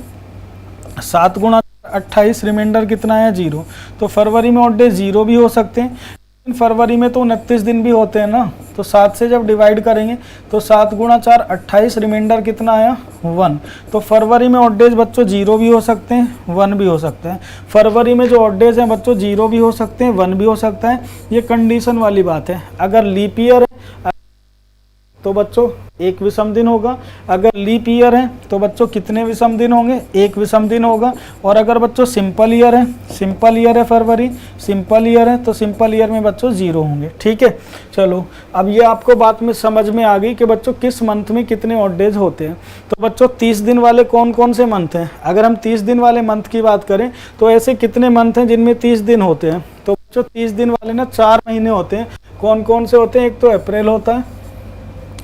7 गुणा 28, रिमाइंडर कितना है, 0। तो फरवरी में ऑड डे 0 भी हो सकते हैं। फरवरी में तो 29 दिन भी होते हैं ना, तो 7 से जब डिवाइड करेंगे तो 7 गुणा 4 28, रिमाइंडर कितना आया, 1। तो फरवरी में ऑड डेज बच्चों 0 भी हो सकते हैं, 1 भी हो सकता है। फरवरी में जो ऑड डेज हैं बच्चों 0 भी हो सकते हैं, 1 भी हो सकता है। ये कंडीशन वाली बात है। अगर लीप ईयर है तो बच्चों 1 विषम दिन होगा। अगर लीप ईयर है तो बच्चों कितने विषम दिन होंगे, 1 विषम दिन होगा। और अगर बच्चों सिंपल ईयर है, सिंपल ईयर है फरवरी, सिंपल ईयर है तो सिंपल ईयर में बच्चों 0 होंगे, ठीक है। चलो अब ये आपको बात में समझ में आ गई कि बच्चों किस मंथ में कितने ऑड डेज होते हैं। तो बच्चों 30 दिन वाले कौन कौन से मंथ हैं, अगर हम 30 दिन वाले मंथ की बात करें तो ऐसे कितने मंथ हैं जिनमें 30 दिन होते हैं। तो बच्चों 30 दिन वाले ना 4 महीने होते हैं। कौन कौन से होते हैं, एक तो अप्रैल होता है,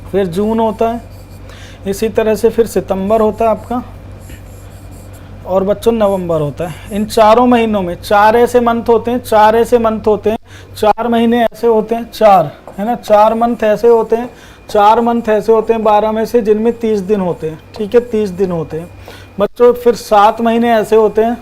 फिर जून होता है, इसी तरह से फिर सितंबर होता है आपका, और बच्चों नवंबर होता है। इन चारों महीनों में 4 ऐसे मंथ होते हैं, 4 ऐसे मंथ होते हैं, 4 महीने ऐसे होते हैं, 4 है ना, 4 मंथ ऐसे होते हैं, 4 मंथ ऐसे होते हैं 12 में से जिनमें 30 दिन होते हैं, ठीक है, 30 दिन होते हैं बच्चों। फिर 7 महीने ऐसे होते हैं,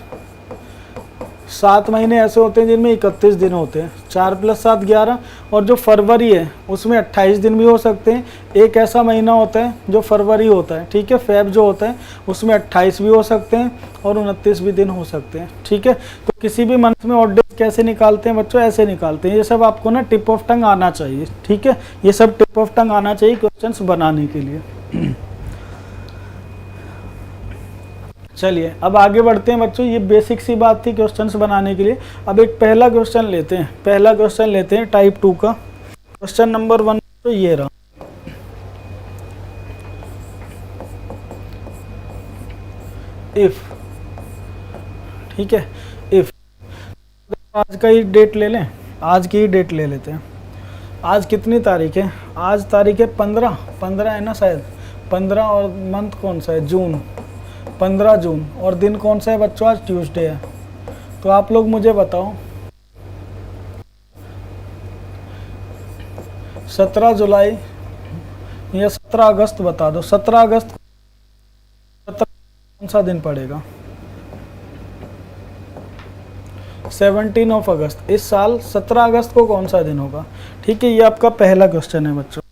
7 महीने ऐसे होते हैं जिनमें 31 दिन होते हैं, 4 + 7 11। और जो फरवरी है उसमें 28 दिन भी हो सकते हैं। एक ऐसा महीना होता है जो फरवरी होता है, ठीक है, फेब जो होता है उसमें 28 भी हो सकते हैं और 29 भी दिन हो सकते हैं, ठीक है। तो किसी भी मंथ में ऑड डेज कैसे निकालते हैं बच्चों, ऐसे निकालते हैं। ये सब आपको ना टिप ऑफ टंग आना चाहिए, ठीक है, ये सब टिप ऑफ टंग आना चाहिए क्वेश्चंस बनाने के लिए। चलिए अब आगे बढ़ते हैं बच्चों, ये बेसिक सी बात थी क्वेश्चंस बनाने के लिए। अब एक पहला क्वेश्चन लेते हैं, पहला क्वेश्चन लेते हैं टाइप 2 का। क्वेश्चन नंबर 1 तो ये रहा, इफ, ठीक है, इफ। आज का ही डेट ले लें, आज की ही डेट ले लेते हैं। आज कितनी तारीख है? आज तारीख है 15, 15 है ना शायद, 15, और मंथ कौन सा है? जून, 15 जून। और दिन कौन सा है बच्चों? आज ट्यूसडे है। तो आप लोग मुझे बताओ 17 जुलाई या 17 अगस्त बता दो। 17 अगस्त 17 कौन सा दिन पड़ेगा? 17 ऑफ अगस्त। इस साल 17 अगस्त को कौन सा दिन होगा? ठीक है, ये आपका पहला क्वेश्चन है बच्चों,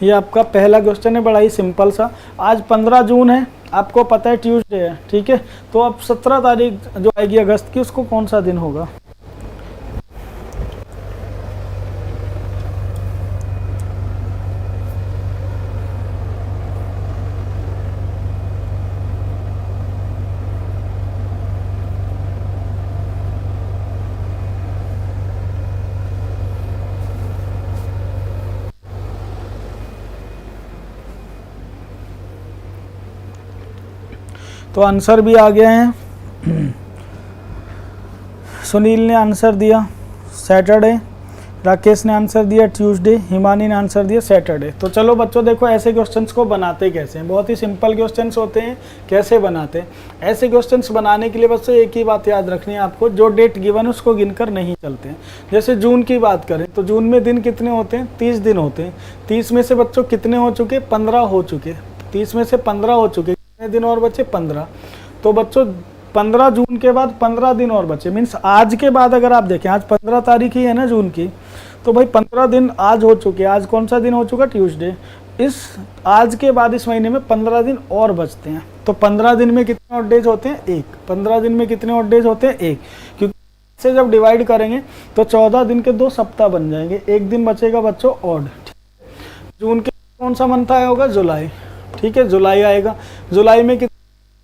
ये आपका पहला क्वेश्चन है, बड़ा ही सिंपल सा। आज 15 जून है, आपको पता है ट्यूसडे है, ठीक है। तो अब 17 तारीख जो आएगी अगस्त की, उसको कौन सा दिन होगा? तो आंसर भी आ गए हैं। सुनील ने आंसर दिया सैटरडे, राकेश ने आंसर दिया ट्यूसडे, हिमानी ने आंसर दिया सैटरडे। तो चलो बच्चों देखो ऐसे क्वेश्चंस को बनाते कैसे हैं। बहुत ही सिंपल क्वेश्चंस होते हैं। कैसे बनाते हैं ऐसे क्वेश्चंस? बनाने के लिए बच्चों एक ही बात याद रखनी है आपको, जो डेट गिवन है उसको गिनकर नहीं चलते हैं। जैसे जून की बात करें तो जून में दिन कितने होते हैं? 30 दिन होते हैं। 30 में से बच्चों कितने हो चुके? 15 हो चुके। 30 में से 15 हो चुके, कितने दिन और बचे? 15। तो बच्चों 15 जून के बाद 15 दिन और बचे, मीन्स आज के बाद अगर आप देखें, आज 15 तारीख ही है ना जून की, तो भाई 15 दिन आज हो चुके। आज कौन सा दिन हो चुका? ट्यूसडे। इस आज के बाद इस महीने में 15 दिन और बचते हैं। तो 15 दिन में कितने ऑड डेज होते हैं? 1। 15 दिन में कितने ऑड डेज होते हैं? 1। क्योंकि से जब डिवाइड करेंगे तो 14 दिन के 2 सप्ताह बन जाएंगे, एक दिन बचेगा बच्चों ऑड। जून के कौन सा मंथ आया होगा? जुलाई, ठीक है, जुलाई आएगा। जुलाई में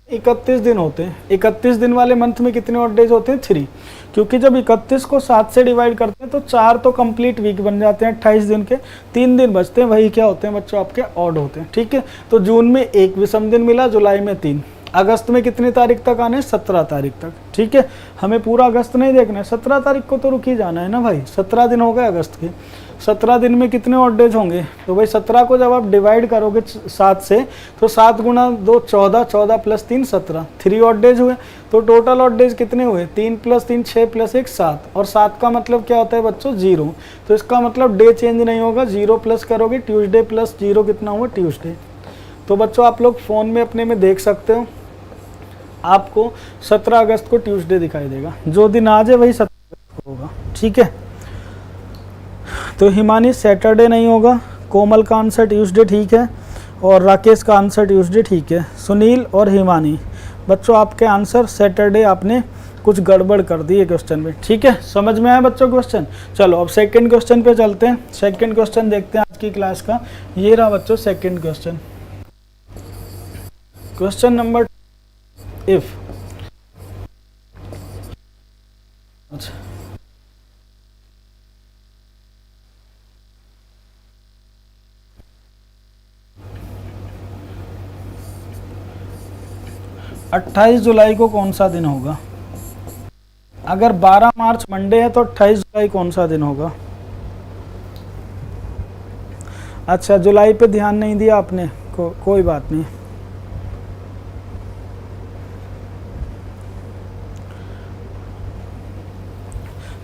31 दिन होते हैं। 31 दिन वाले मंथ में कितने ऑड डेज होते हैं? 3। क्योंकि जब 31 को 7 से डिवाइड करते हैं तो 4 तो कंप्लीट वीक बन जाते हैं 28 दिन के, 3 दिन बचते हैं, वही क्या होते हैं बच्चों? आपके ऑड होते हैं, ठीक है। तो जून में 1 विषम दिन मिला, जुलाई में 3। अगस्त में कितनी तारीख तक आने? 17 तारीख तक, ठीक है। हमें पूरा अगस्त नहीं देखना है, 17 तारीख को तो रुक ही जाना है ना भाई। 17 दिन हो गए अगस्त के। 17 दिन में कितने ऑड डेज होंगे? तो भाई 17 को जब आप डिवाइड करोगे 7 से, तो 7 गुना 2 14, 14 प्लस 3 17, 3 ऑड डेज हुए। तो टोटल ऑड डेज कितने हुए? 3 प्लस 3 6 प्लस 1 7। और 7 का मतलब क्या होता है बच्चों? 0। तो इसका मतलब डे चेंज नहीं होगा, 0 प्लस करोगे, ट्यूसडे प्लस 0 कितना हुआ? ट्यूसडे। तो बच्चों आप लोग फ़ोन में अपने में देख सकते हो, आपको 17 अगस्त को ट्यूसडे दिखाई देगा। जो दिन आज है वही 17 अगस्त को होगा, ठीक है। तो हिमानी सैटरडे नहीं होगा, कोमल का आंसर ट्यूसडे ठीक है, और राकेश का आंसर ट्यूसडे ठीक है। सुनील और हिमानी बच्चों आपके आंसर सैटरडे, आपने कुछ गड़बड़ कर दी है क्वेश्चन में, ठीक है। समझ में आया बच्चों क्वेश्चन? चलो अब सेकंड क्वेश्चन पे चलते हैं। सेकंड क्वेश्चन देखते हैं आज की क्लास का। ये रहा बच्चों second question. Question number if, अच्छा 28 जुलाई को कौन सा दिन होगा? अगर 12 मार्च मंडे है तो 28 जुलाई कौन सा दिन होगा? अच्छा जुलाई पे ध्यान नहीं दिया आपने, कोई बात नहीं।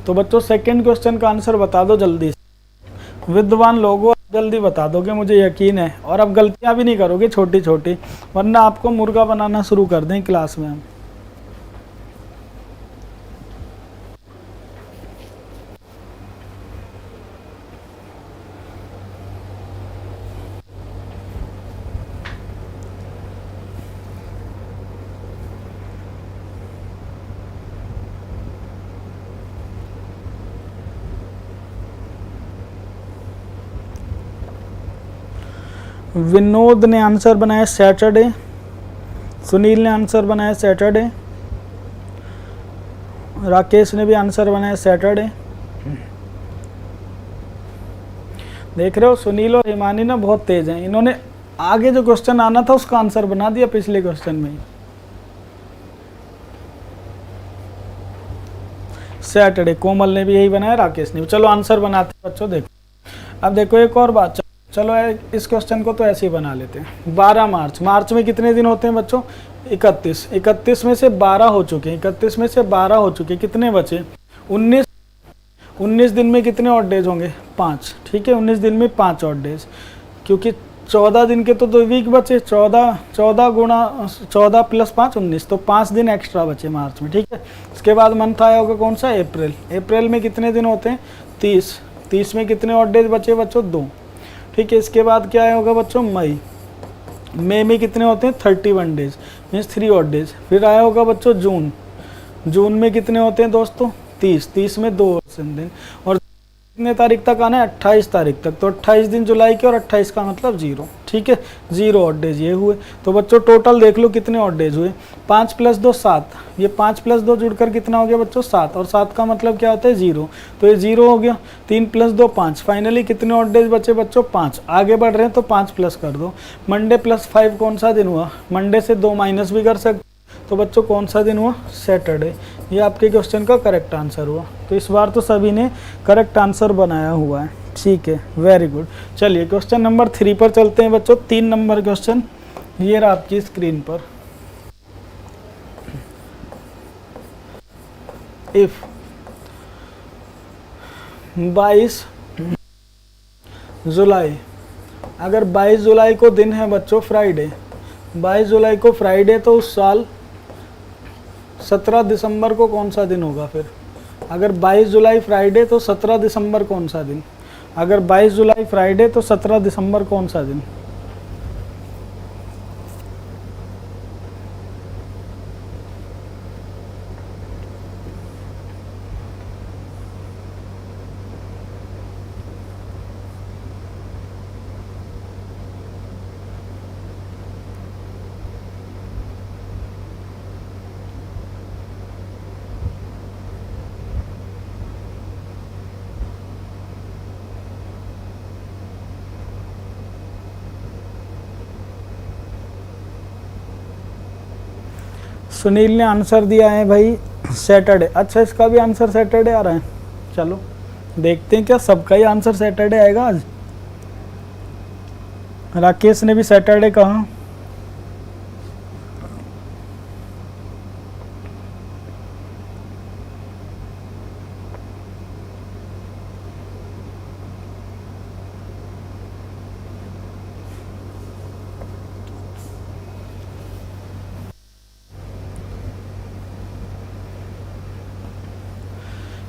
तो बच्चों सेकंड क्वेश्चन का आंसर बता दो जल्दी से। विद्वान लोगों जल्दी बता दोगे, मुझे यकीन है। और अब गलतियां भी नहीं करोगे छोटी छोटी, वरना आपको मुर्गा बनाना शुरू कर दें क्लास में हम। विनोद ने आंसर बनाया सैटरडे, सुनील ने आंसर बनाया सैटरडे, राकेश ने भी आंसर बनाया सैटरडे। देख रहे हो सुनील और हिमानी ना बहुत तेज हैं, इन्होंने आगे जो क्वेश्चन आना था उसका आंसर बना दिया पिछले क्वेश्चन में। सैटरडे। कोमल ने भी यही बनाया, राकेश ने भी। चलो आंसर बनाते हैं बच्चों। देखो अब देखो एक और बात, चलो इस क्वेश्चन को तो ऐसे ही बना लेते हैं। 12 मार्च, मार्च में कितने दिन होते हैं बच्चों? 31। 31 में से 12 हो चुके हैं, 31 में से 12 हो चुके हैं, कितने बचे? 19। 19 दिन में कितने ऑड डेज होंगे? 5। ठीक है, 19 दिन में 5 ऑड डेज, क्योंकि 14 दिन के तो 2 वीक बचे। 14 गुणा 14 प्लस 5 19, तो 5 दिन एक्स्ट्रा बचे मार्च में। ठीक है, इसके बाद मंथ आया होगा कौन सा? अप्रैल। अप्रैल में कितने दिन होते हैं? 30। 30 में कितने ऑड डेज बचे बच्चों? 2। ठीक है, इसके बाद क्या होगा बच्चों? मई। मई में कितने होते हैं? 31 डेज, मीन्स 3 ऑड डेज। फिर आया होगा बच्चों जून। जून में कितने होते हैं दोस्तों? 30। 30 में 2 दिन। और कितने तारीख तक आना है? 28 तारीख तक। तो 28 दिन जुलाई के, और 28 का मतलब 0। ठीक है, 0 ऑड डेज ये हुए। तो बच्चों टोटल देख लो कितने ऑड डेज हुए। 5 + 2 7, ये 5 + 2 जुड़कर कितना हो गया बच्चों? 7। और 7 का मतलब क्या होता है? 0। तो ये 0 हो गया। 3 + 2 5। फाइनली कितने ऑड डेज बचे बच्चों? 5। आगे बढ़ रहे हैं तो 5 प्लस कर दो। मंडे + 5 कौन सा दिन हुआ? मंडे से 2 माइनस भी कर सकते, तो बच्चों कौन सा दिन हुआ? सैटरडे। ये आपके क्वेश्चन का करेक्ट आंसर हुआ। तो इस बार तो सभी ने करेक्ट आंसर बनाया हुआ है। ठीक है, वेरी गुड। चलिए क्वेश्चन नंबर 3 पर चलते हैं बच्चों। 3 नंबर क्वेश्चन ये रहा आपकी स्क्रीन पर। इफ 22 जुलाई, अगर 22 जुलाई को दिन है बच्चों फ्राइडे, 22 जुलाई को फ्राइडे, तो उस साल 17 दिसंबर को कौन सा दिन होगा? फिर अगर 22 जुलाई फ्राइडे तो 17 दिसंबर कौन सा दिन? अगर 22 जुलाई फ्राइडे तो 17 दिसंबर कौन सा दिन? सुनील ने आंसर दिया है भाई सैटरडे। अच्छा, इसका भी आंसर सैटरडे आ रहा है। चलो देखते हैं क्या सबका ही आंसर सैटरडे आएगा आज। राकेश ने भी सैटरडे कहा।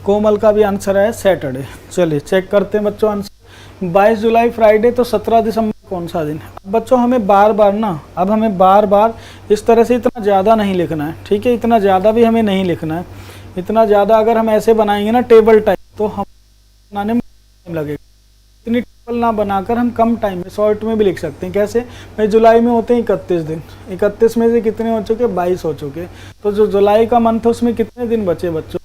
कोमल का भी आंसर है सैटरडे। चलिए चेक करते हैं बच्चों आंसर। 22 जुलाई फ्राइडे तो 17 दिसंबर कौन सा दिन? अब बच्चों हमें बार बार इस तरह से इतना ज़्यादा नहीं लिखना है। ठीक है, इतना ज़्यादा भी हमें नहीं लिखना है। इतना ज़्यादा अगर हम ऐसे बनाएंगे ना टेबल टाइप, तो हम बनाने में टाइम लगेगा। इतनी टेबल ना बनाकर हम कम टाइम में शॉर्ट में भी लिख सकते हैं। कैसे? भाई जुलाई में होते हैं 31 दिन, 31 में से कितने हो चुके? 22 हो चुके। तो जो जुलाई का मंथ है उसमें कितने दिन बचे बच्चों?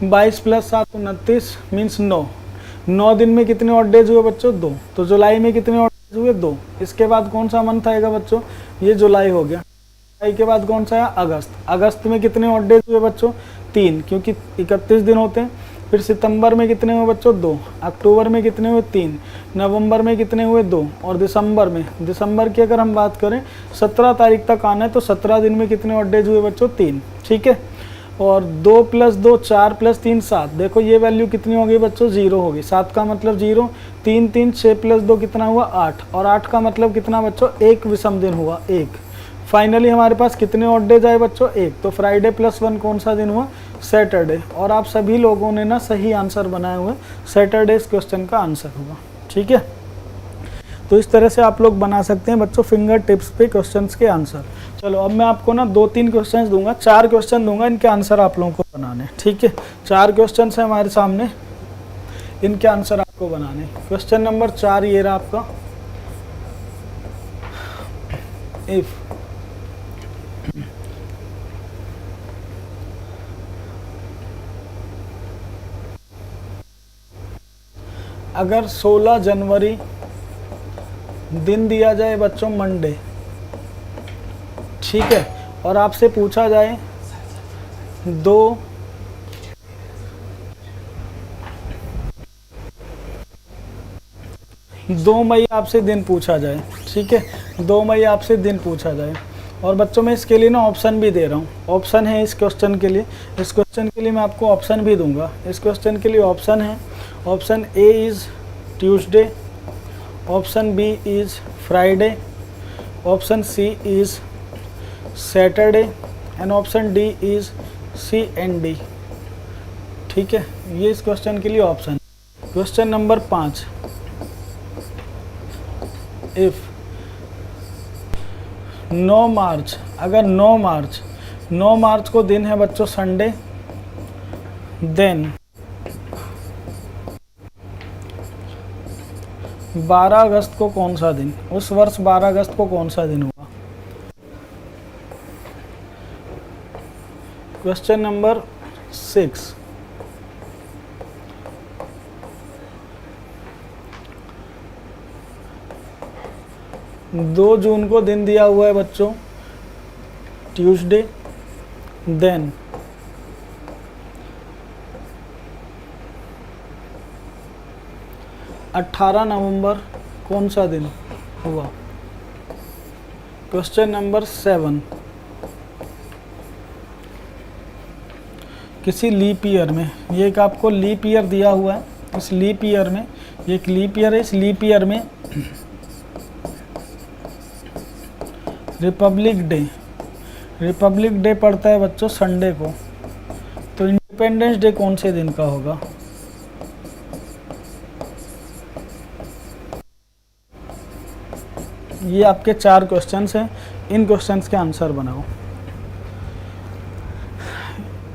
22 + 7 29 मीन्स 9। 9 दिन में कितने ऑड डेज हुए बच्चों? 2। तो जुलाई में कितने ऑड डेज हुए? 2। इसके बाद कौन सा मंथ आएगा बच्चों? ये जुलाई हो गया। जुलाई के बाद कौन सा है? अगस्त। अगस्त में कितने ऑड डेज हुए बच्चों? 3, क्योंकि 31 दिन होते हैं। फिर सितंबर में कितने हुए बच्चों? 2। अक्टूबर में कितने हुए? 3। नवंबर में कितने हुए? 2। और दिसंबर की अगर हम बात करें 17 तारीख तक आना है, तो 17 दिन में कितने ऑड डेज हुए बच्चों? 3। ठीक है, और 2 + 2 4 + 3 7। देखो ये वैल्यू कितनी हो गई बच्चों? 0 होगी। 7 का मतलब 0। 3 3 6 + 2 कितना हुआ? 8। और 8 का मतलब कितना बच्चों? 1 विषम दिन हुआ, 1। फाइनली हमारे पास कितने ऑड डेज आए बच्चों? 1। तो फ्राइडे + 1 कौन सा दिन हुआ? सैटरडे। और आप सभी लोगों ने ना सही आंसर बनाए हुए। सैटरडे इस क्वेश्चन का आंसर होगा। ठीक है, तो इस तरह से आप लोग बना सकते हैं बच्चों फिंगर टिप्स पे क्वेश्चंस के आंसर। चलो अब मैं आपको ना 2-3 क्वेश्चंस दूंगा, 4 क्वेश्चन दूंगा, इनके आंसर आप लोगों को बनाने। ठीक है, 4 क्वेश्चंस हैं हमारे सामने, इनके आंसर आपको बनाने। क्वेश्चन नंबर 4 ये रहा आपका। इफ अगर 16 जनवरी दिन दिया जाए बच्चों मंडे, ठीक है, और आपसे पूछा जाए 2 2 मई आपसे दिन पूछा जाए, ठीक है, 2 मई आपसे दिन पूछा जाए। और बच्चों मैं इसके लिए ना ऑप्शन भी दे रहा हूँ, ऑप्शन है इस क्वेश्चन के लिए, इस क्वेश्चन के लिए मैं आपको ऑप्शन भी दूंगा। इस क्वेश्चन के लिए ऑप्शन है, option A is Tuesday, option B is Friday, option C is Saturday and option D is C and D, ठीक है, ये इस क्वेश्चन के लिए option. Question number 5, if 9 March, अगर 9 मार्च को दिन है बच्चों संडे, देन 12 अगस्त को कौन सा दिन, उस वर्ष 12 अगस्त को कौन सा दिन हुआ। क्वेश्चन नंबर 6, 2 जून को दिन दिया हुआ है बच्चों ट्यूसडे, देन 18 नवंबर कौन सा दिन हुआ। क्वेश्चन नंबर 7, किसी लीप ईयर में, ये एक आपको लीप ईयर दिया हुआ है, इस लीप ईयर में, ये एक लीप ईयर है, इस लीप ईयर में रिपब्लिक डे पड़ता है बच्चों संडे को, तो इंडिपेंडेंस डे कौन से दिन का होगा। ये आपके 4 क्वेश्चंस हैं, इन क्वेश्चंस के आंसर बनाओ।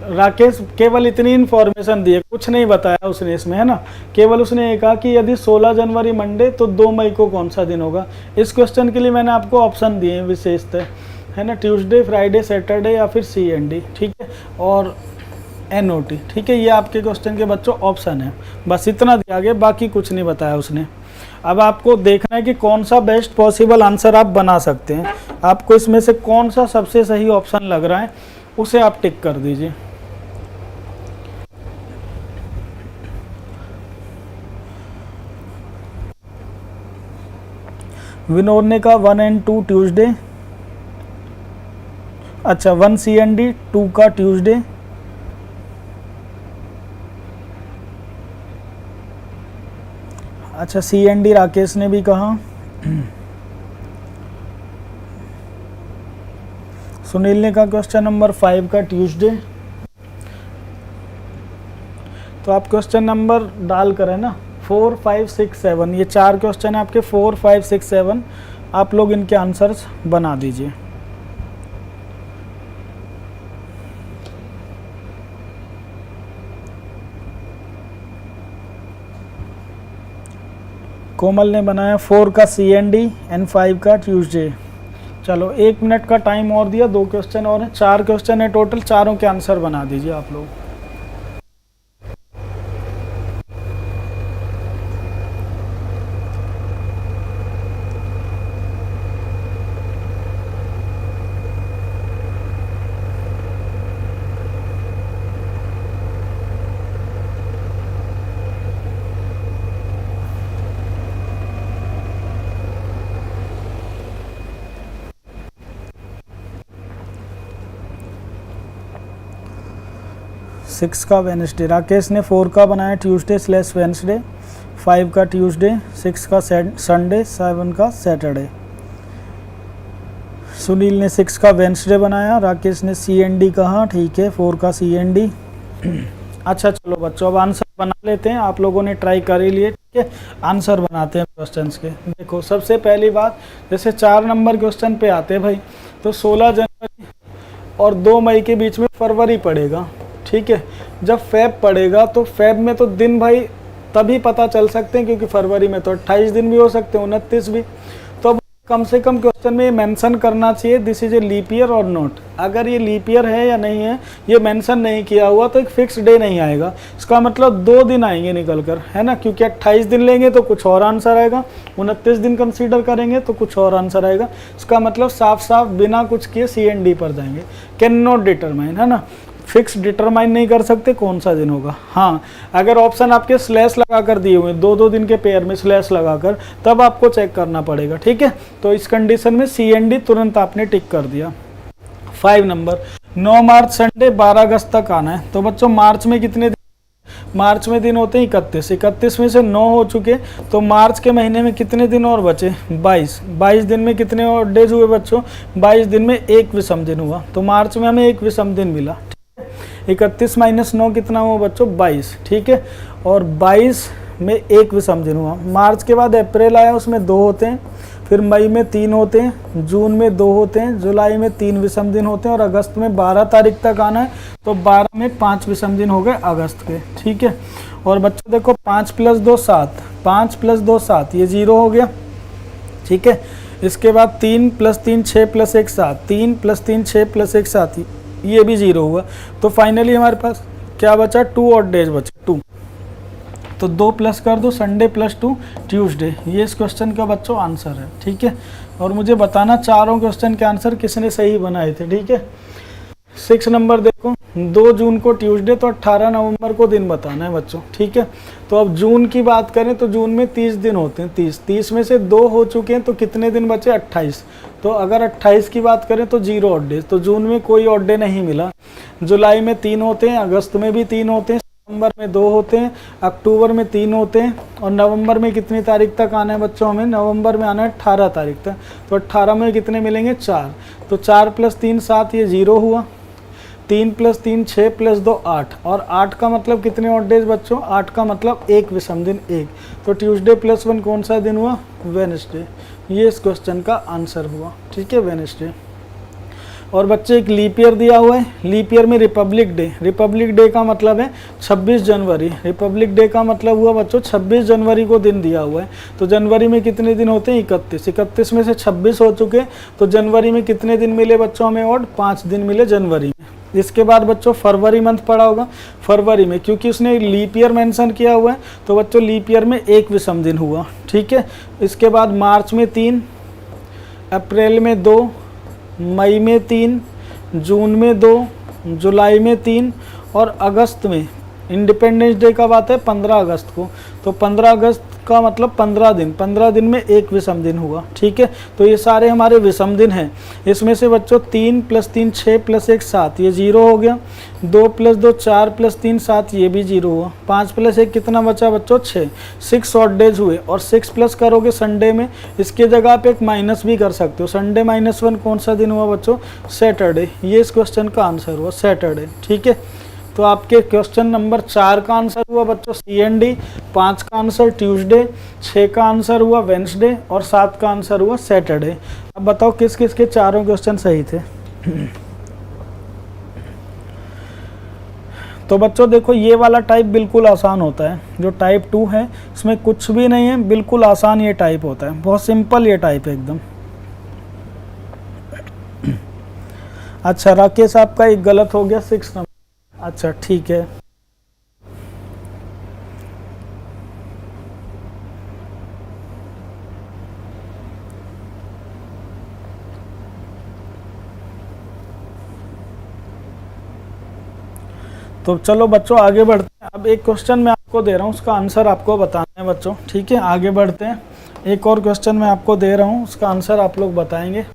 राकेश केवल इतनी इन्फॉर्मेशन दी है, कुछ नहीं बताया उसने इसमें, है ना, केवल उसने ये कहा कि यदि 16 जनवरी मंडे तो 2 मई को कौन सा दिन होगा। इस क्वेश्चन के लिए मैंने आपको ऑप्शन दिए हैं विशेषतः, है ना, ट्यूसडे, फ्राइडे, सैटरडे या फिर CND, ठीक है, और NOT, ठीक है, ये आपके क्वेश्चन के बच्चों ऑप्शन है, बस इतना दिया गया, बाकी कुछ नहीं बताया उसने। अब आपको देखना है कि कौन सा बेस्ट पॉसिबल आंसर आप बना सकते हैं, आपको इसमें से कौन सा सबसे सही ऑप्शन लग रहा है उसे आप टिक कर दीजिए। विनोद ने कहा 1 और 2 ट्यूसडे, अच्छा 1 CND, 2 का ट्यूसडे, अच्छा CND राकेश ने भी कहा, सुनील ने कहा क्वेश्चन नंबर 5 का ट्यूसडे। तो आप क्वेश्चन नंबर डाल कर, है ना, 4, 5, 6, 7, ये 4 क्वेश्चन है आपके, 4, 5, 6, 7, आप लोग इनके आंसर्स बना दीजिए। कोमल ने बनाया 4 का CND एंड 5 का ट्यूसडे। चलो 1 मिनट का टाइम और दिया, 2 क्वेश्चन और हैं, 4 क्वेश्चन है टोटल, चारों के आंसर बना दीजिए आप लोग। सिक्स का वेनसडे, राकेश ने 4 का बनाया ट्यूसडे/वेंसडे, 5 का ट्यूसडे, 6 का संडे, 7 का सैटरडे। सुनील ने 6 का वेंसडे बनाया, राकेश ने CND कहा, ठीक है, 4 का CND। अच्छा चलो बच्चों अब आंसर बना लेते हैं, आप लोगों ने ट्राई कर ही लिए, ठीक है, आंसर बनाते हैं क्वेश्चंस के। देखो सबसे पहली बात, जैसे 4 नंबर क्वेश्चन पे आते हैं भाई, तो 16 जनवरी और 2 मई के बीच में फरवरी पड़ेगा, ठीक है, जब फेब पड़ेगा तो फेब में तो दिन भाई तभी पता चल सकते हैं, क्योंकि फरवरी में तो 28 दिन भी हो सकते हैं, 29 भी, तो अब कम से कम क्वेश्चन में ये मेंशन करना चाहिए this is a leap year और नॉट। अगर ये लीप ईयर है या नहीं है ये मेंशन नहीं किया हुआ तो एक फिक्स डे नहीं आएगा, इसका मतलब 2 दिन आएंगे निकल कर, है ना, क्योंकि 28 दिन लेंगे तो कुछ और आंसर आएगा, 29 दिन कंसीडर करेंगे तो कुछ और आंसर आएगा, इसका मतलब साफ साफ बिना कुछ किए CND पर जाएंगे, कैन नॉट डिटरमाइन, है ना। फिक्स डिटरमाइन नहीं कर सकते कौन सा दिन होगा। हाँ, अगर ऑप्शन आपके स्लैश लगा कर दिए हुए 2-2 दिन के पेयर में स्लैश लगाकर, तब आपको चेक करना पड़ेगा, ठीक है। तो इस कंडीशन में सी एंड डी तुरंत आपने टिक कर दिया। 5 नंबर, 9 मार्च संडे 12 अगस्त तक आना है। तो बच्चों मार्च में कितने दिन, मार्च में दिन होते हैं 31 में से 9 हो चुके, तो मार्च के महीने में कितने दिन और बचे, 22 दिन में कितने और डेज हुए बच्चों, 22 दिन में एक विषम दिन हुआ। तो मार्च में हमें एक विषम दिन मिला, 31 - 9 कितना हुआ बच्चों, 22, ठीक है। और 22 में एक विषम दिन हुआ। मार्च के बाद अप्रैल आया, उसमें 2 होते हैं, फिर मई में 3 होते हैं, जून में 2 होते हैं, जुलाई में 3 विषम दिन होते हैं, और अगस्त में 12 तारीख तक आना है, तो 12 में 5 विषम दिन हो गए अगस्त के, ठीक है। और बच्चों देखो 5 + 2 7, 5 + 2 7, ये 0 हो गया, ठीक है। इसके बाद 3 + 3 6 + 1 7, 3 + 3 6 + 1 7, ये भी 0 हुआ। तो फाइनली हमारे पास क्या बचा, 2 और डेज बचे, 2। तो 2 प्लस कर दो, संडे + 2 ट्यूसडे। ये इस क्वेश्चन का बच्चों आंसर है, ठीक है। और मुझे बताना चारों क्वेश्चन के आंसर किसने सही बनाए थे, ठीक है। 6 नंबर देखो, 2 जून को ट्यूसडे, तो 18 नवंबर को दिन बताना है बच्चों, ठीक है। तो अब जून की बात करें तो जून में 30 दिन होते हैं, 30 में से 2 हो चुके हैं, तो कितने दिन बचे, 28। तो अगर 28 की बात करें तो 0 ऑड डेज, तो जून में कोई ऑड डे नहीं मिला। जुलाई में 3 होते हैं, अगस्त में भी 3 होते हैं, सितंबर में 2 होते हैं, अक्टूबर में 3 होते हैं, और नवंबर में कितनी तारीख तक आना है बच्चों, हमें नवंबर में आना है 18 तारीख तक। तो 18 में कितने मिलेंगे, 4। तो 4 + 3 7, ये 0 हुआ। 3 + 3 6 + 2 8, और 8 का मतलब कितने ऑड डेज बच्चों, 8 का मतलब एक विषम दिन, एक। तो ट्यूसडे + 1 कौन सा दिन हुआ, वेडनेसडे। ये इस क्वेश्चन का आंसर हुआ, ठीक है, वेडनेसडे। और बच्चे एक लीप ईयर दिया हुआ है, लीप ईयर में रिपब्लिक डे का मतलब है 26 जनवरी। रिपब्लिक डे का मतलब हुआ बच्चों 26 जनवरी को दिन दिया हुआ है। तो जनवरी में कितने दिन होते हैं, 31 में से 26 हो चुके, तो जनवरी में कितने दिन मिले बच्चों हमें, और 5 दिन मिले जनवरी में। इसके बाद बच्चों फरवरी मंथ पड़ा होगा, फरवरी में क्योंकि उसने लीप ईयर मेंशन किया हुआ है, तो बच्चों लीप ईयर में एक विषम दिन हुआ, ठीक है। इसके बाद मार्च में 3, अप्रैल में 2, मई में 3, जून में 2, जुलाई में 3, और अगस्त में इंडिपेंडेंस डे कब आता है, 15 अगस्त को। तो 15 अगस्त का मतलब 15 दिन में एक विषम दिन हुआ, ठीक है। तो ये सारे हमारे विषम दिन हैं। इसमें से बच्चों 3 + 3 6 + 1 7, ये 0 हो गया। 2 + 2 4 + 3 7, ये भी 0 हुआ। 5 + 1 कितना बचा बच्चों, 6। 6 ऑड डेज हुए, और 6 प्लस करोगे संडे में, इसके जगह आप एक माइनस भी कर सकते हो। संडे -1 कौन सा दिन हुआ बच्चों, सैटरडे। ये इस क्वेश्चन का आंसर हुआ, सैटरडे, ठीक है। तो आपके क्वेश्चन नंबर 4 का आंसर हुआ बच्चों CND, 5 का आंसर ट्यूसडे, 6 का आंसर हुआ वेडनेसडे, और 7 का आंसर हुआ सैटरडे। अब बताओ किस किस के चारों क्वेश्चन सही थे। तो बच्चों देखो ये वाला टाइप बिल्कुल आसान होता है, जो टाइप 2 है इसमें कुछ भी नहीं है, बिल्कुल आसान ये टाइप होता है, बहुत सिंपल ये टाइप है एकदम। अच्छा राकेश आपका एक गलत हो गया, 6 नंबर। अच्छा ठीक है, तो चलो बच्चों आगे बढ़ते हैं। अब एक क्वेश्चन मैं आपको दे रहा हूँ, उसका आंसर आपको बताना है बच्चों, ठीक है। आगे बढ़ते हैं, एक और क्वेश्चन मैं आपको दे रहा हूँ, उसका आंसर आप लोग बताएंगे।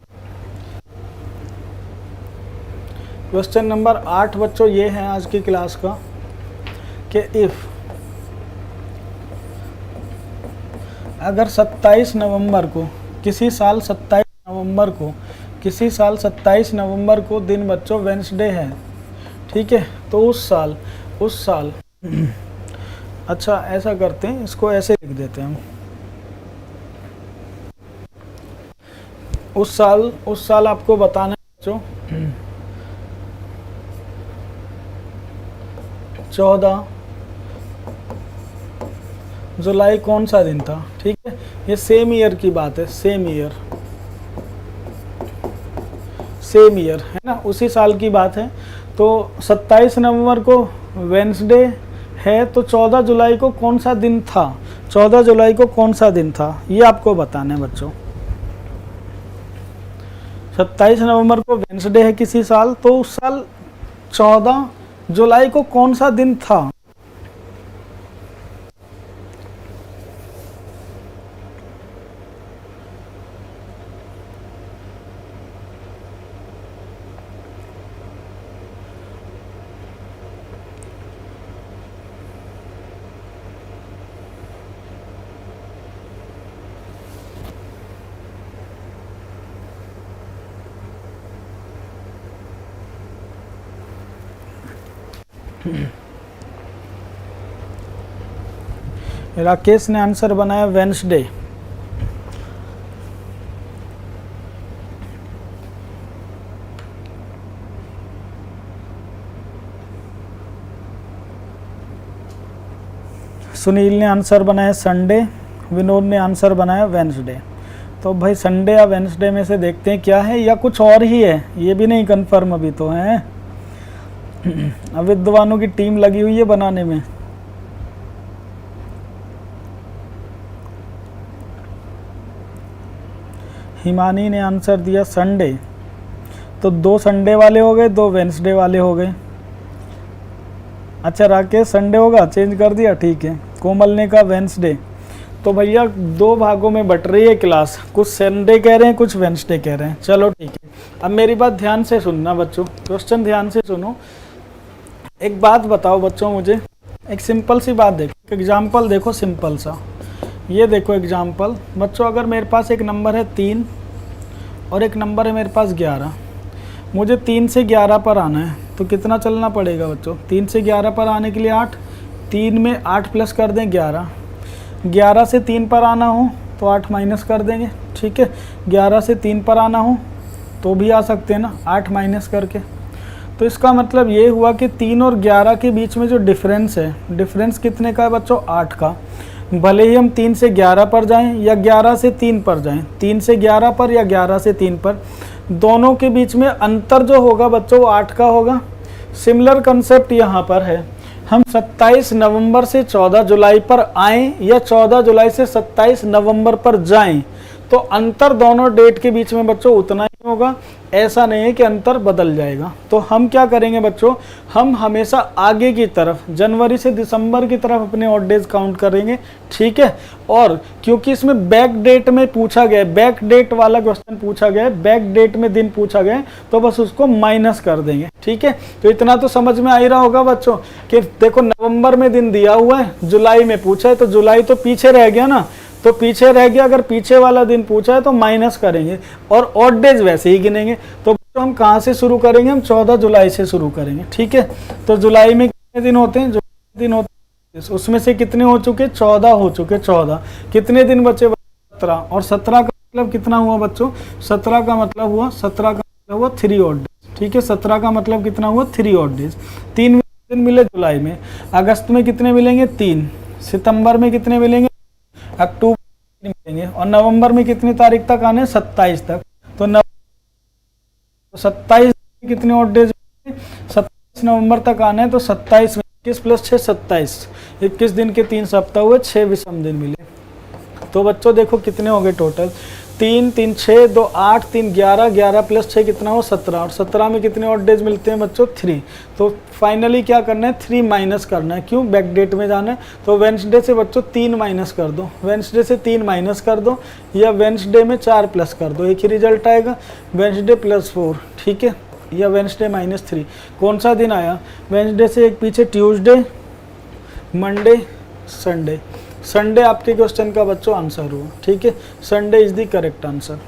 क्वेश्चन नंबर 8 बच्चों ये है आज की क्लास का, कि इफ अगर 27 नवंबर को किसी साल 27 नवंबर को दिन बच्चों वेडनेसडे है, ठीक है। तो उस साल अच्छा ऐसा करते हैं, इसको ऐसे लिख देते हैं हम। उस साल आपको बताना है बच्चों 14 जुलाई कौन सा दिन था, ठीक है। ये सेम ईयर की बात है, सेम ईयर है ना, उसी साल की बात है। तो 27 नवंबर को वेडनेसडे है, तो 14 जुलाई को कौन सा दिन था, 14 जुलाई को कौन सा दिन था, ये आपको बताना है बच्चों। 27 नवंबर को वेडनेसडे है किसी साल, तो उस साल 14 जुलाई को कौन सा दिन था? राकेश ने आंसर बनाया वेंसडे। सुनील ने आंसर बनाया संडे। विनोद ने आंसर बनाया वेंसडे। तो भाई संडे या वेंसडे में से देखते हैं क्या है, या कुछ और ही है, ये भी नहीं कंफर्म अभी तो है। अब विद्वानों की टीम लगी हुई है बनाने में। हिमानी ने आंसर दिया संडे। तो 2 संडे वाले हो गए, 2 वेंसडे वाले हो गए। अच्छा राकेश संडे होगा, चेंज कर दिया, ठीक है। कोमल ने कहा वेंसडे। तो भैया 2 भागों में बट रही है क्लास, कुछ संडे कह रहे हैं, कुछ वेंसडे कह रहे हैं। चलो ठीक है, अब मेरी बात ध्यान से सुनना बच्चों, क्वेश्चन ध्यान से सुनो। एक बात बताओ बच्चों मुझे, एक सिंपल सी बात देखो, एग्जाम्पल देखो सिंपल सा। ये देखो एग्जाम्पल बच्चों, अगर मेरे पास एक नंबर है 3 और एक नंबर है मेरे पास 11, मुझे 3 से 11 पर आना है, तो कितना चलना पड़ेगा बच्चों? 3 से 11 पर आने के लिए 8, 3 में 8 प्लस कर दें 11, 11 से 3 पर आना हो तो 8 माइनस कर देंगे, ठीक है। 11 से 3 पर आना हो तो भी आ सकते हैं ना, 8 माइनस करके। तो इसका मतलब ये हुआ कि 3 और 11 के बीच में जो डिफरेंस है, डिफरेंस कितने का है बच्चों? 8 का। भले ही हम 3 से 11 पर जाएं या 11 से 3 पर जाएं, 3 से 11 पर या 11 से 3 पर, दोनों के बीच में अंतर जो होगा बच्चों वो 8 का होगा। सिमिलर कंसेप्ट यहाँ पर है, हम 27 नवंबर से 14 जुलाई पर आएँ या 14 जुलाई से 27 नवंबर पर जाएं, तो अंतर दोनों डेट के बीच में बच्चों उतना ही होगा, ऐसा नहीं है कि अंतर बदल जाएगा। तो हम क्या करेंगे बच्चों, हम हमेशा आगे की तरफ जनवरी से दिसंबर की तरफ अपने ऑड डेज काउंट करेंगे, ठीक है। और क्योंकि इसमें बैक डेट में पूछा गया, बैक डेट वाला क्वेश्चन पूछा गया, बैक डेट में दिन पूछा गया, तो बस उसको माइनस कर देंगे, ठीक है। तो इतना तो समझ में आ ही रहा होगा बच्चों कि देखो नवंबर में दिन दिया हुआ है, जुलाई में पूछा है, तो जुलाई तो पीछे रह गया ना, तो पीछे रह गया, अगर पीछे वाला दिन पूछा है तो माइनस करेंगे और ऑड डेज वैसे ही गिनेंगे। तो हम कहाँ से शुरू करेंगे? हम 14 जुलाई से शुरू करेंगे, ठीक है। तो जुलाई में कितने दिन होते हैं? जो दिन होते हैं उसमें से कितने हो चुके? 14 हो चुके। 14 कितने दिन बचे? 17। और 17 का मतलब कितना हुआ बच्चों? 17 का मतलब हुआ 3 ऑड डेज, ठीक है। 17 का मतलब कितना हुआ? 3 ऑड डेज। 3 दिन मिले जुलाई में, अगस्त में कितने मिलेंगे? 3, सितंबर में कितने मिलेंगे? अक्टूबर मिलेंगे, और नवंबर में कितनी तारीख तक आने? 27 तक। तो 27 कितने ऑड डेज? 27 नवंबर तक आना है, तो 27 में 21 प्लस 6 27, 21 दिन के 3 सप्ताह हुए, 6 विषम दिन मिले। तो बच्चों देखो कितने हो गए टोटल? 3 3 6 2 8 3 11, 11 प्लस 6 कितना हो? 17, और 17 में कितने ऑड डेज मिलते हैं बच्चों? 3। तो फाइनली क्या करना है? 3 माइनस करना है। क्यों? बैक डेट में जाना है। तो वेंसडे से बच्चों 3 माइनस कर दो, वेंसडे से 3 माइनस कर दो, या वेंसडे में 4 प्लस कर दो, एक ही रिजल्ट आएगा, वेंसडे प्लस 4, ठीक है, या वेंसडे माइनस 3। कौन सा दिन आया? वेंसडे से एक पीछे ट्यूसडे, मंडे, संडे। संडे आपके क्वेश्चन का बच्चों आंसर हुआ, ठीक है। Sunday is the correct answer.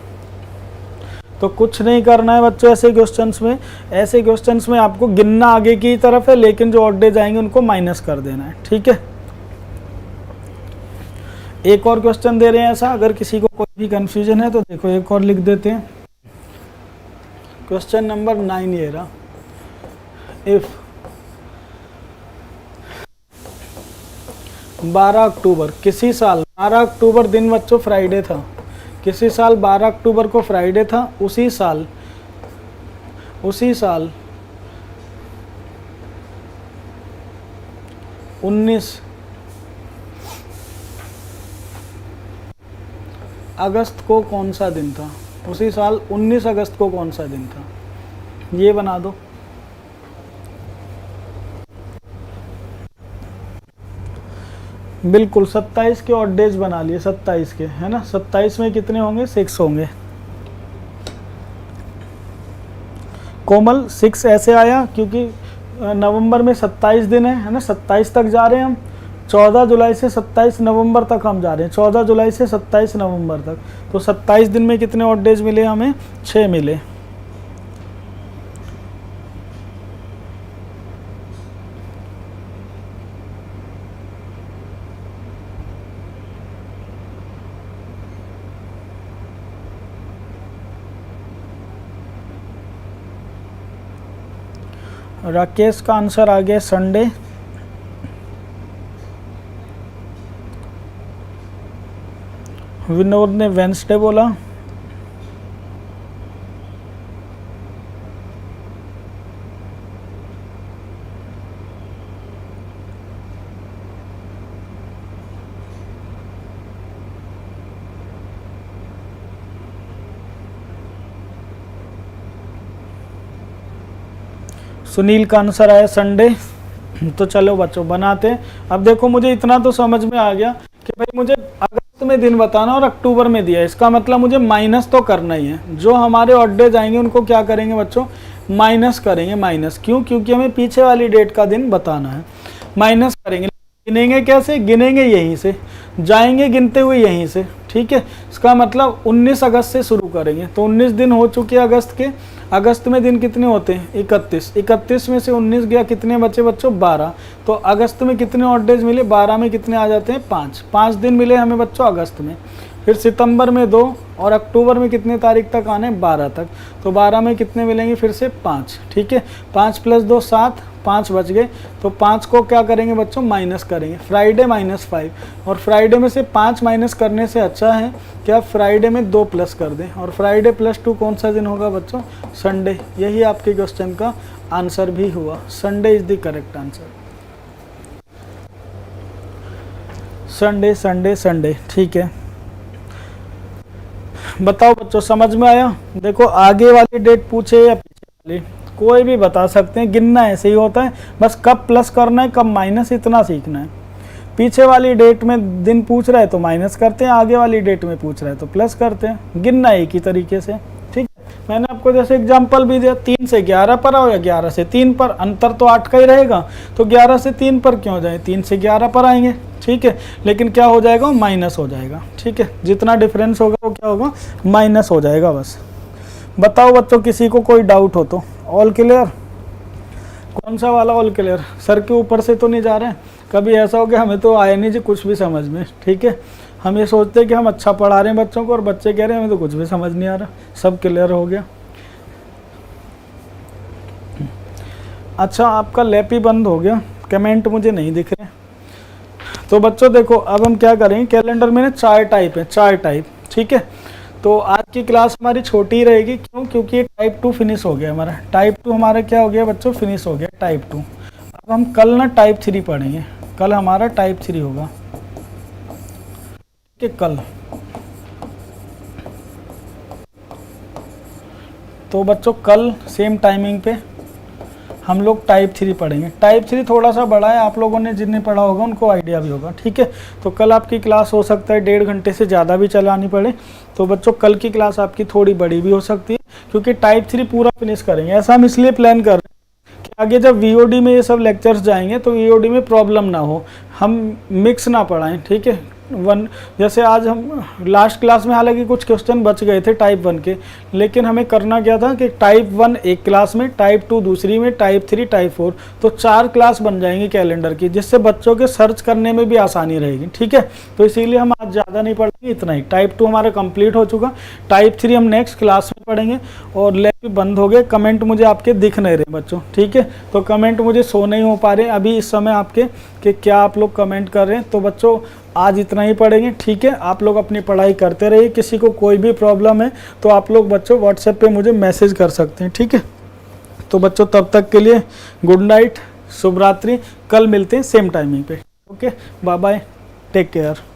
तो कुछ नहीं करना है बच्चों ऐसे क्वेश्चंस में, ऐसे क्वेश्चंस में आपको गिनना आगे की तरफ है, लेकिन जो ऑड डेज आएंगे उनको माइनस कर देना है, ठीक है। एक और क्वेश्चन दे रहे हैं ऐसा, अगर किसी को कोई भी कंफ्यूजन है तो देखो एक और लिख देते हैं। क्वेश्चन नंबर 9 ये रहा, इफ 12 अक्टूबर किसी साल, 12 अक्टूबर दिन बच्चों फ्राइडे था, किसी साल 12 अक्टूबर को फ्राइडे था, उसी साल 19 अगस्त को कौन सा दिन था? उसी साल 19 अगस्त को कौन सा दिन था? ये बना दो। बिल्कुल 27 के ऑड डेज बना लिए, 27 के, है ना। 27 में कितने होंगे, 6 होंगे। कोमल 6 ऐसे आया क्योंकि नवंबर में 27 दिन है ना, 27 तक जा रहे हैं हम। 14 जुलाई से 27 नवंबर तक हम जा रहे हैं, 14 जुलाई से 27 नवंबर तक। तो 27 दिन में कितने ऑड डेज मिले हमें, 6 मिले। राकेश का आंसर आ गया संडे। विनोद ने वेंसडे बोला। सुनील का आंसर आया संडे। तो चलो बच्चों बनाते हैं। अब देखो मुझे इतना तो समझ में आ गया कि भाई मुझे अगस्त में दिन बताना और अक्टूबर में दिया, इसका मतलब मुझे माइनस तो करना ही है। जो हमारे ऑड डेज आएंगे उनको क्या करेंगे बच्चों, माइनस करेंगे। माइनस क्यों, क्योंकि हमें पीछे वाली डेट का दिन बताना है। माइनस करेंगे, गिनेंगे कैसे, गिनेंगे यहीं से, जाएंगे गिनते हुए यहीं से, ठीक है। इसका मतलब 19 अगस्त से शुरू करेंगे। तो 19 दिन हो चुके अगस्त के। अगस्त में दिन कितने होते हैं, 31। 31 में से 19 गया, कितने बचे बच्चों, 12। तो अगस्त में कितने ऑड डेज मिले, 12 में कितने आ जाते हैं, 5 दिन मिले हमें बच्चों अगस्त में। फिर सितंबर में 2 और अक्टूबर में कितने तारीख तक आने, 12 तक। तो 12 में कितने मिलेंगे, फिर से 5, ठीक है। 5 + 2 7, 5 बच गए। तो 5 को क्या करेंगे बच्चों, माइनस करेंगे। फ्राइडे -5, और फ्राइडे में से 5 माइनस करने से अच्छा है कि आप फ्राइडे में 2 प्लस कर दें। और फ्राइडे +2 कौन सा दिन होगा बच्चों, संडे। यही आपके क्वेश्चन का आंसर भी हुआ, Sunday is the correct answer. Sunday Sunday Sunday, ठीक है। बताओ बच्चों समझ में आया। देखो आगे वाली डेट पूछे या पीछे वाली, कोई भी बता सकते हैं। गिनना ऐसे ही होता है, बस कब प्लस करना है कब माइनस, इतना सीखना है। पीछे वाली डेट में दिन पूछ रहा है तो माइनस करते हैं, आगे वाली डेट में पूछ रहा है तो प्लस करते हैं। गिनना एक ही तरीके से, ठीक है। मैंने आपको जैसे एग्जांपल भी दिया, 3 से 11 पर आओ या 11 से 3 पर, अंतर तो 8 का ही रहेगा। तो 11 से 3 पर क्यों जाए, 3 से 11 पर आएंगे, ठीक है। लेकिन क्या हो जाएगा, माइनस हो जाएगा, ठीक है। जितना डिफरेंस होगा वो क्या होगा, माइनस हो जाएगा बस। बताओ बच्चों किसी को कोई डाउट हो तो। ऑल क्लियर, कौन सा वाला ऑल क्लियर, सर के ऊपर से तो नहीं जा रहे हैं। कभी ऐसा हो गया हमें तो आया नहीं जी कुछ भी समझ में, ठीक है। हम ये सोचते हैं कि हम अच्छा पढ़ा रहे हैं बच्चों को, और बच्चे कह रहे हैं हमें तो कुछ भी समझ नहीं आ रहा। सब क्लियर हो गया। अच्छा आपका लैप ही बंद हो गया, कमेंट मुझे नहीं दिख रहे। तो बच्चों देखो अब हम क्या करेंगे, कैलेंडर में ना 4 टाइप है, 4 टाइप, ठीक है। तो आज की क्लास हमारी छोटी रहेगी, क्यों, क्योंकि टाइप 2 फिनिश हो गया हमारा। टाइप 2 हमारा क्या हो गया बच्चों, फिनिश हो गया टाइप 2। अब हम कल ना टाइप 3 पढ़ेंगे, कल हमारा टाइप 3 होगा, ठीक है। कल तो बच्चों कल सेम टाइमिंग पे हम लोग टाइप 3 पढ़ेंगे। टाइप 3 थोड़ा सा बड़ा है, आप लोगों ने जिन्हें पढ़ा होगा उनको आइडिया भी होगा, ठीक है। तो कल आपकी क्लास हो सकता है 1.5 घंटे से ज़्यादा भी चलानी पड़े। तो बच्चों कल की क्लास आपकी थोड़ी बड़ी भी हो सकती है, क्योंकि टाइप 3 पूरा फिनिश करेंगे। ऐसा हम इसलिए प्लान कर रहे हैं कि आगे जब VOD में ये सब लेक्चर्स जाएंगे तो VOD में प्रॉब्लम ना हो, हम मिक्स ना पढ़ाएं, ठीक है। जैसे आज हम लास्ट क्लास में हालांकि कुछ क्वेश्चन बच गए थे टाइप 1 के, लेकिन हमें करना क्या था कि टाइप 1 एक क्लास में, टाइप 2 दूसरी में, टाइप 3 टाइप 4, तो 4 क्लास बन जाएंगी कैलेंडर की, जिससे बच्चों के सर्च करने में भी आसानी रहेगी, ठीक है। तो इसीलिए हम आज ज़्यादा नहीं पढ़ेंगे, इतना ही। टाइप 2 हमारा कंप्लीट हो चुका, टाइप 3 हम नेक्स्ट क्लास में पढ़ेंगे। और लैब भी बंद हो गए, कमेंट मुझे आपके दिख नहीं रहे बच्चों, ठीक है। तो कमेंट मुझे शो नहीं हो पा रहे अभी इस समय आपके, कि क्या आप लोग कमेंट कर रहे हैं। तो बच्चों आज इतना ही पढ़ेंगे, ठीक है। आप लोग अपनी पढ़ाई करते रहिए, किसी को कोई भी प्रॉब्लम है तो आप लोग बच्चों व्हाट्सएप पे मुझे मैसेज कर सकते हैं, ठीक है। तो बच्चों तब तक के लिए गुड नाइट, शुभ रात्रि। कल मिलते हैं सेम टाइमिंग पे, okay. Bye bye, take care.